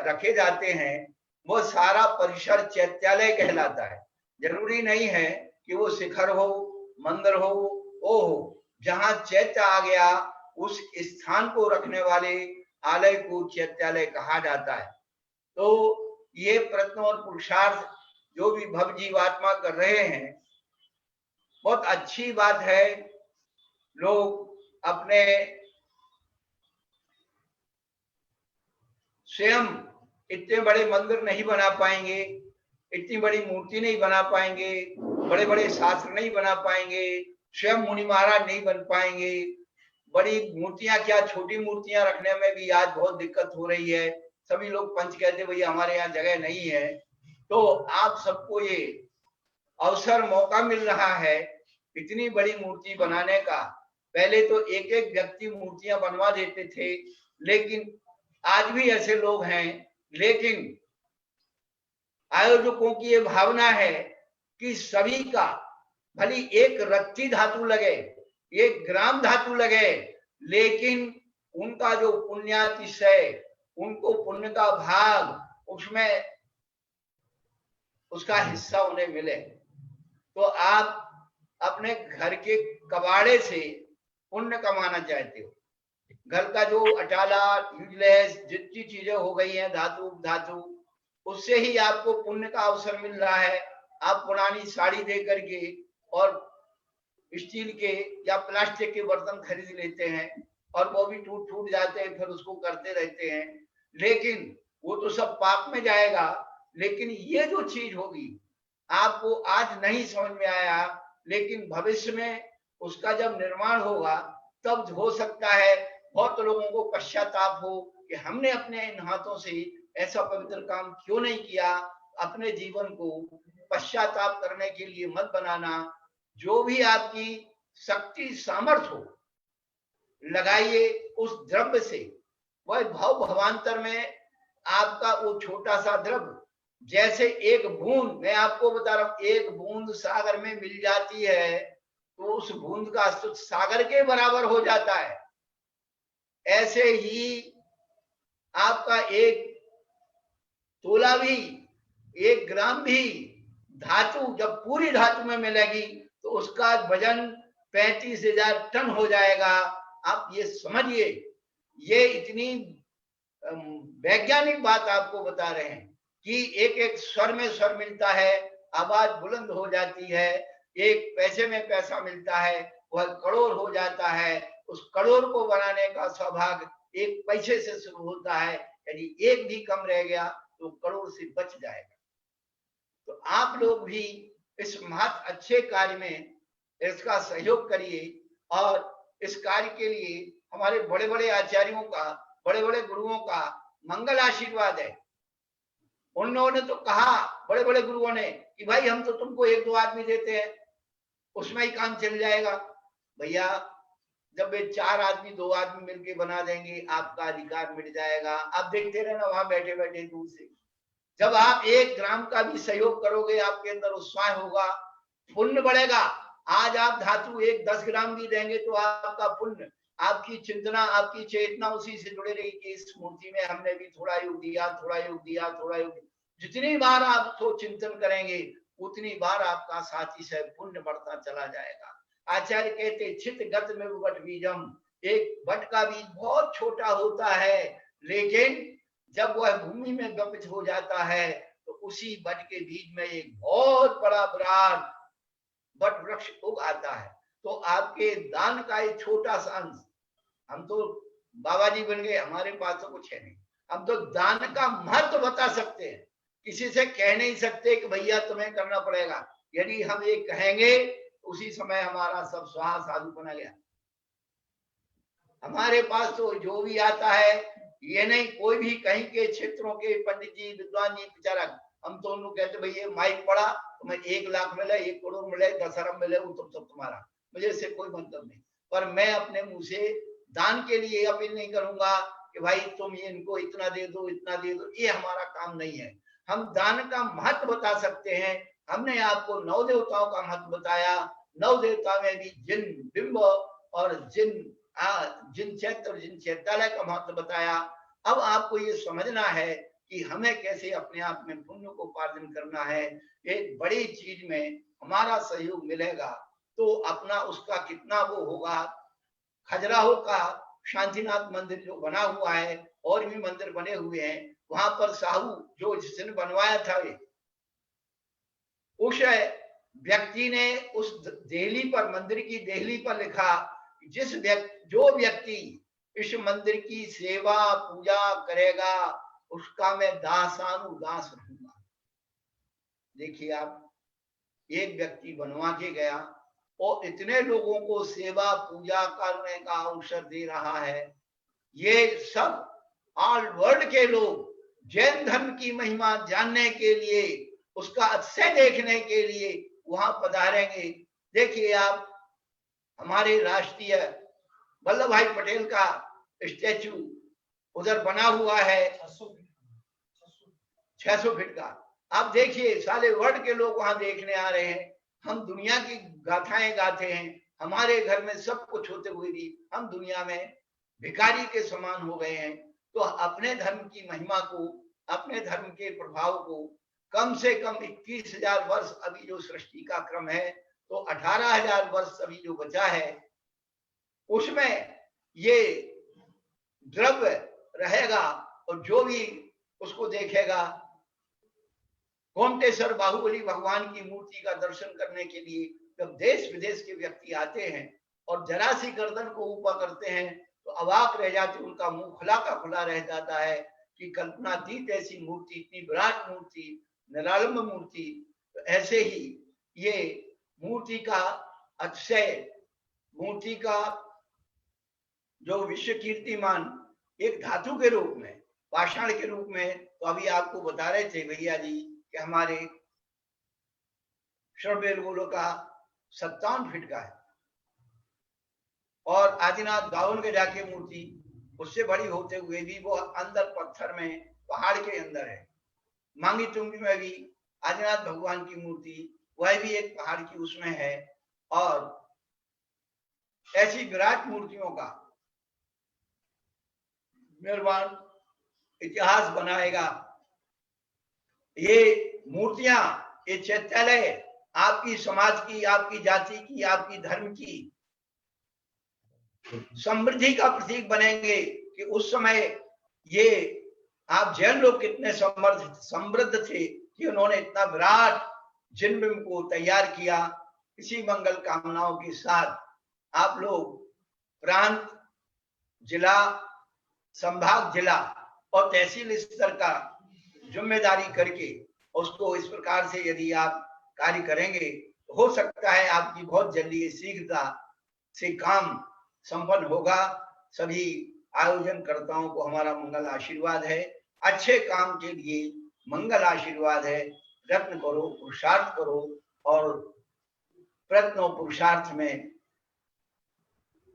रखे जाते हैं वो सारा परिसर चैत्यालय कहलाता है। जरूरी नहीं है कि वो शिखर हो, मंदिर हो, वो हो। जहां चैत्य आ गया उस स्थान को रखने वाले आलय को चैत्यालय कहा जाता है। तो ये प्रयत्न और पुरुषार्थ जो भी भव जीवात्मा कर रहे हैं, बहुत अच्छी बात है। लोग अपने स्वयं इतने बड़े मंदिर नहीं बना पाएंगे, इतनी बड़ी मूर्ति नहीं बना पाएंगे, बड़े बड़े शास्त्र नहीं बना पाएंगे, स्वयं मुनि महाराज नहीं बन पाएंगे। बड़ी मूर्तियां क्या, छोटी मूर्तियां रखने में भी आज बहुत दिक्कत हो रही है। सभी लोग पंच कहते भैया हमारे यहाँ जगह नहीं है। तो आप सबको ये अवसर, मौका मिल रहा है इतनी बड़ी मूर्ति बनाने का। पहले तो एक एक व्यक्ति मूर्तियां बनवा देते थे, लेकिन आज भी ऐसे लोग हैं। लेकिन आयोजकों की ये भावना है कि सभी का, भली एक रत्ती धातु लगे, एक ग्राम धातु लगे, लेकिन उनका जो पुण्यातिशय, उनको पुण्य का भाग, उसमें उसका हिस्सा उन्हें मिले। तो आप अपने घर के कबाड़े से पुण्य कमाना चाहते हो। घर का जो अटाला, यूजलेस जितनी चीजें हो गई हैं, धातु, उससे ही आपको पुण्य का अवसर मिल रहा है। आप पुरानी साड़ी दे करके और स्टील के या प्लास्टिक के बर्तन खरीद लेते हैं और वो भी टूट जाते हैं, फिर उसको करते रहते हैं। लेकिन वो तो सब पाप में जाएगा। लेकिन ये जो चीज होगी, आपको आज नहीं समझ में आया, लेकिन भविष्य में उसका जब निर्माण होगा तब हो सकता है बहुत लोगों को पश्चाताप हो कि हमने अपने इन हाथों से ऐसा पवित्र काम क्यों नहीं किया। अपने जीवन को पश्चाताप करने के लिए मत बनाना। जो भी आपकी शक्ति सामर्थ्य हो, लगाइए उस द्रव्य से, वह भव भवांतर में आपका वो छोटा सा द्रव्य, जैसे एक बूंद, मैं आपको बता रहा हूं, एक बूंद सागर में मिल जाती है तो उस बूंद का अस्तित्व सागर के बराबर हो जाता है। ऐसे ही आपका एक तोला भी, 1 ग्राम भी धातु जब पूरी धातु में मिलेगी तो उसका वजन 35,000 टन हो जाएगा। आप ये समझिए, ये इतनी वैज्ञानिक बात आपको बता रहे हैं कि एक एक स्वर में स्वर मिलता है, आवाज बुलंद हो जाती है, एक पैसे में पैसा मिलता है, वह करोड़ हो जाता है। उस करोड़ को बनाने का सौभाग्य 1 पैसे से शुरू होता है, यदि एक भी कम रह गया तो करोड़ से बच जाएगा। तो आप लोग भी इस महत अच्छे कार्य में इसका सहयोग करिए और इस कार्य के लिए हमारे बड़े बड़े आचार्यों का, बड़े बड़े गुरुओं का मंगल आशीर्वाद है। उन्होंने तो कहा, बड़े बड़े गुरुओं ने, कि भाई हम तो तुमको 1-2 आदमी देते हैं, उसमें ही काम चल जाएगा। भैया जब वे 4 आदमी 2 आदमी मिलके बना देंगे, आपका अधिकार मिट जाएगा। आप देखते रहना वहां बैठे बैठे दूर से। जब आप 1 ग्राम का भी सहयोग करोगे, आपके अंदर उत्साह होगा, पुण्य बढ़ेगा। आज आप धातु 10 ग्राम भी देंगे तो आपका पुण्य, आपकी चिंतना, आपकी चेतना उसी से जुड़े रहेगी कि इस मूर्ति में हमने भी थोड़ा योग दिया, थोड़ा योग दिया, थोड़ा योग। जितनी बार आप तो चिंतन करेंगे उतनी बार आपका साथी से पुण्य बढ़ता चला जाएगा। आचार्य कहते छित गत में बट बीजम, एक बट का बीज बहुत छोटा होता है, लेकिन जब वह भूमि में व्यापित हो जाता है तो उसी बट के बीज में एक बहुत बड़ा विराट बट वृक्ष उग आता है। तो आपके दान का एक छोटा सा अंश, हम तो बाबा जी बन गए, हमारे पास तो कुछ है नहीं, हम तो दान का महत्व बता सकते हैं, किसी से कह नहीं सकते कि भैया तुम्हें करना पड़ेगा। यदि हम ये कहेंगे उसी समय हमारा सब स्वाहा साधु बना गया। हमारे पास तो जो भी आता है, ये नहीं कोई भी कहीं के क्षेत्रों के पंडित जी, विद्वान जी, विचारक, हम तो उनको कहते भैया माइक पड़ा तुम्हें 1 लाख मिले, 1 करोड़ मिले, 10 अरब मिले, वो तो सब तुम्हारा, मुझे इससे कोई मतलब नहीं। पर मैं अपने मुंह से दान के लिए अपील नहीं करूंगा कि भाई तुम ये इनको इतना दे दो, इतना दे दो, ये हमारा काम नहीं है। हम दान का महत्व बता सकते हैं। हमने आपको 9 देवताओं का महत्व बताया। 9 देवता में भी जिन बिंब और जिन चैत्र और जिन चैत्रालय का महत्व बताया। अब आपको ये समझना है कि हमें कैसे अपने आप में पुण्य को उपार्जन करना है। एक बड़ी चीज में हमारा सहयोग मिलेगा तो अपना उसका कितना वो होगा। खजुराहो का शांतिनाथ मंदिर जो बना हुआ है, और भी मंदिर बने हुए हैं, वहां पर साहू जो जिसने बनवाया था, उस व्यक्ति ने उस देहली पर, मंदिर की देहली पर लिखा, जो व्यक्ति इस मंदिर की सेवा पूजा करेगा उसका मैं दासानुदास रहूंगा। देखिए आप, एक व्यक्ति बनवा के गया और इतने लोगों को सेवा पूजा करने का अवसर दे रहा है। ये सब ऑल वर्ल्ड के लोग जैन धर्म की महिमा जानने के लिए, उसका अतिशय देखने के लिए वहां पधारेंगे। देखिए आप, हमारे राष्ट्रीय वल्लभ भाई पटेल का स्टैचू उधर बना हुआ है 600 फीट का। आप देखिए सारे वर्ल्ड के लोग वहां देखने आ रहे हैं। हम दुनिया की गाथाएं गाते हैं, हमारे घर में सब कुछ होते हुए भी हम दुनिया में भिखारी के समान हो गए हैं। तो अपने धर्म की महिमा को, अपने धर्म के प्रभाव को कम से कम 21,000 वर्ष अभी जो सृष्टि का क्रम है, तो 18,000 वर्ष अभी जो बचा है उसमें ये द्रव्य रहेगा। और जो भी उसको देखेगा, गोमटेश्वर बाहुबली भगवान की मूर्ति का दर्शन करने के लिए जब देश विदेश के व्यक्ति आते हैं और जरा सी गर्दन को ऊपर करते हैं तो अवाक रह जाते, उनका मुंह खुला का खुला रह जाता है कि कल्पनातीत ऐसी मूर्ति, इतनी विराट मूर्ति, निरालंब मूर्ति। तो ऐसे ही ये मूर्ति का अतिशय, मूर्ति का जो विश्व कीर्तिमान एक धातु के रूप में, पाषाण के रूप में, तो अभी आपको बता रहे थे भैया जी कि हमारे श्रवणबेलगोलों का 57 फीट का है और आदिनाथ गावन के जाके मूर्ति उससे बड़ी होते हुए भी वो अंदर पत्थर में पहाड़ के अंदर है। मांगी तुंगी में भी आदिनाथ भगवान की मूर्ति वह भी एक पहाड़ की उसमें है। और ऐसी विराट मूर्तियों का निर्माण इतिहास बनाएगा। ये मूर्तियां, ये चैत्यालय आपकी समाज की, आपकी जाति की, आपकी धर्म की समृद्धि का प्रतीक बनेंगे कि उस समय ये आप जैन लोग कितने समृद्ध थे कि उन्होंने इतना विराट जिनबिंब को तैयार किया। इसी मंगल कामनाओं के साथ आप लोग प्रांत, जिला, संभाग, जिला और तहसील स्तर का जिम्मेदारी करके उसको इस प्रकार से यदि आप कार्य करेंगे तो हो सकता है आपकी बहुत जल्दी शीघ्रता से काम संपन्न होगा। सभी आयोजनकर्ताओं को हमारा मंगल आशीर्वाद है। अच्छे काम के लिए मंगल आशीर्वाद है। प्रयत्न करो, पुरुषार्थ करो और प्रयत्न और पुरुषार्थ में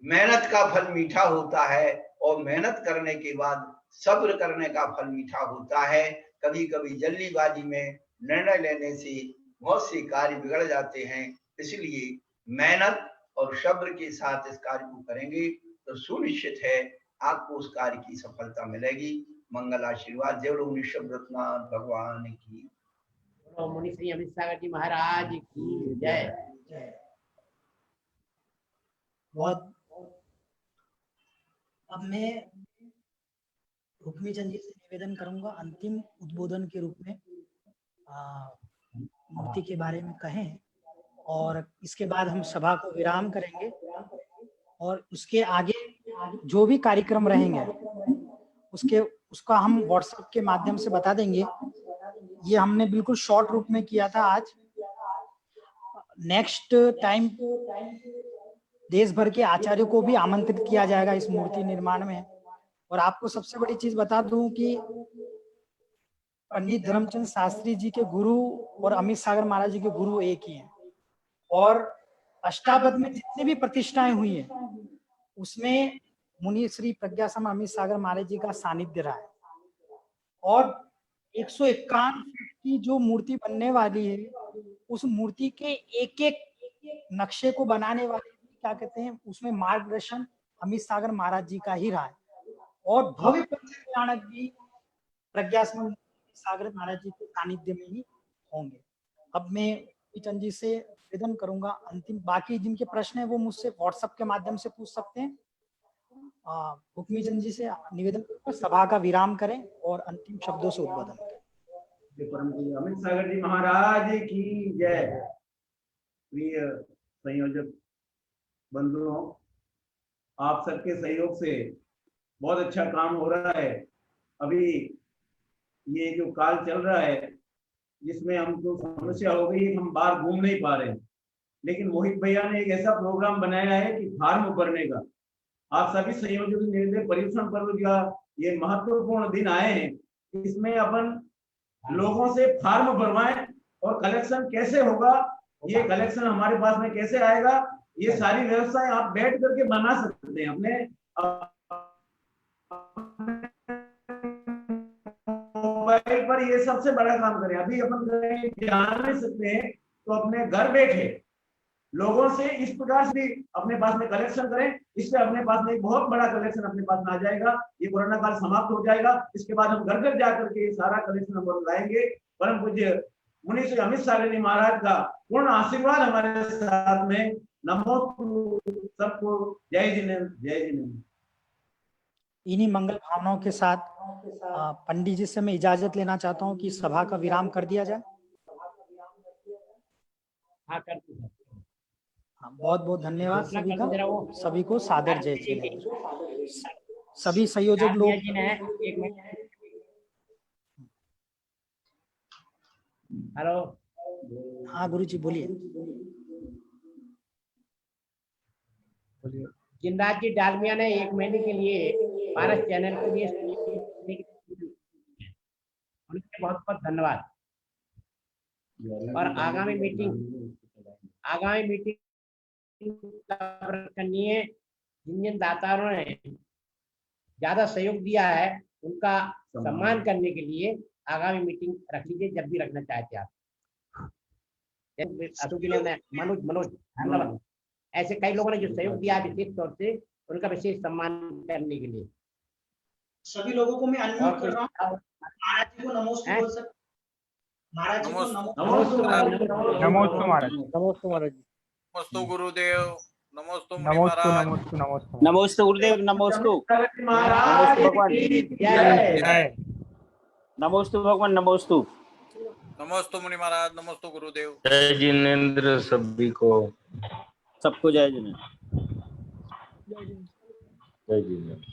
मेहनत का फल मीठा होता है और मेहनत करने के बाद सब्र करने का फल मीठा होता है। कभी कभी जल्दीबाजी में निर्णय लेने से बहुत से कार्य बिगड़ जाते हैं। इसलिए मेहनत और सब्र के साथ इस कार्य को करेंगे तो सुनिश्चित है आपको उस कार्य की सफलता मिलेगी। मंगल आशीर्वाद। जय बोलो मुनि शब्दनाथ भगवान की। मुनि श्री अमित सागर जी महाराज की जय। बहुत अब मैं रुक्मी चंद जी से निवेदन करूंगा अंतिम उद्बोधन के रूप में मूर्ति के बारे में कहें और इसके बाद हम सभा को विराम करेंगे और उसके आगे जो भी कार्यक्रम रहेंगे उसका हम व्हाट्सएप के माध्यम से बता देंगे। ये हमने बिल्कुल शॉर्ट रूप में किया था आज। नेक्स्ट टाइम देश भर के आचार्यों को भी आमंत्रित किया जाएगा इस मूर्ति निर्माण में। और आपको सबसे बड़ी चीज बता दूं कि पंडित धर्मचंद शास्त्री जी के गुरु और अमित सागर महाराज जी के गुरु एक ही हैं और अष्टापद में जितनी भी प्रतिष्ठाएं हुई हैं उसमें मुनि श्री प्रज्ञासम अमित सागर महाराज जी का सानिध्य रहा है। और 151 फीट की जो मूर्ति बनने वाली है उस मूर्ति के एक एक नक्शे को बनाने वाले क्या कहते हैं उसमें मार्गदर्शन अमित सागर महाराज जी का ही रहा है। और भव्य पंचकल्याणक भी प्रज्ञासम सागर महाराज जी के सानिध्य में ही होंगे। अब मैं चंद जी से निवेदन करूंगा अंतिम, बाकी जिनके प्रश्न है वो मुझसे व्हाट्सएप के माध्यम से पूछ सकते हैं। हुक्मी चंद जी से निवेदन करूंगा सभा का विराम करें और अंतिम शब्दों से उद्बोधन करें। परम पूज्य अमित सागर जी महाराज की जय। प्रिय संयोजक बंधुओं, आप सबके सहयोग से बहुत अच्छा काम हो रहा है। अभी ये जो काल चल रहा है जिसमें हमको समस्या हो गई, हम बाहर घूम नहीं पा रहे हैं, लेकिन मोहित भैया ने एक ऐसा प्रोग्राम बनाया है कि फार्म भरने का। आप सभी संयोजकों के निर्देश पर्युषण पर्व का ये महत्वपूर्ण दिन आए हैं, इसमें अपन लोगों से फार्म भरवाएं और कलेक्शन कैसे होगा, ये कलेक्शन हमारे पास में कैसे आएगा, ये सारी व्यवस्थाएं आप बैठ करके बना सकते हैं अपने मोबाइल पर। ये सबसे बड़ा काम करें। अभी अपन जा नहीं सकते हैं तो अपने घर बैठे लोगों से इस प्रकार से अपने पास में कलेक्शन करें। इससे अपने पास में एक बहुत बड़ा कलेक्शन अपने पास में आ जाएगा। ये कोरोना काल समाप्त हो जाएगा, इसके बाद हम घर घर जाकर के सारा कलेक्शन हम लाएंगे। परम पूज्य मुनि श्री अमित सागर जी महाराज का पूर्ण आशीर्वाद हमारे साथ में। नमो सबको जय जिनेन्द्र, जय जिनेन्द्र। इन्हीं मंगल भावनाओं के साथ पंडित जी से मैं इजाजत लेना चाहता हूं कि सभा का विराम कर दिया जाए। बहुत बहुत धन्यवाद सभी का, सभी को सादर जय जिनेन्द्र। सभी संयोजक लोग हेलो, हाँ गुरु जी बोलिए। जिनराज जी डालमिया ने 1 महीने के लिए पारस चैनल के लिए उनके बहुत बहुत धन्यवाद। और आगामी मीटिंग करनी है जिन जिन दातारों ने ज्यादा सहयोग दिया है उनका सम्मान करने के लिए आगामी मीटिंग रख लीजिए जब भी रखना चाहते आप। अशोक जी ने मनोज धन्यवाद। ऐसे कई लोगों ने जो सहयोग दिया है विशेष तौर से उनका विशेष सम्मान करने के लिए। सभी लोगों को मैं अनम्यूट कर रहा हूँ। महाराज जी को नमोस्तु बोल सकते। महाराज जी को नमोस्तु महाराज। नमोस्तु महाराज। नमोस्तु महाराज। नमोस्तु गुरुदेव। नमोस्तु मुनि नमोस्तु महाराज। नमोस्तु नमोस्तु नमोस्तु गुरुदेव। नमोस्तु भगवान। नमोस्तु भगवान। नमोस्तु। नमोस्तु मुनि महाराज। नमोस्तु गुरुदेव। जय जिनेन्द्र सभी को। सबको जय जिनेन्द्र। जय जिनेन्द्र।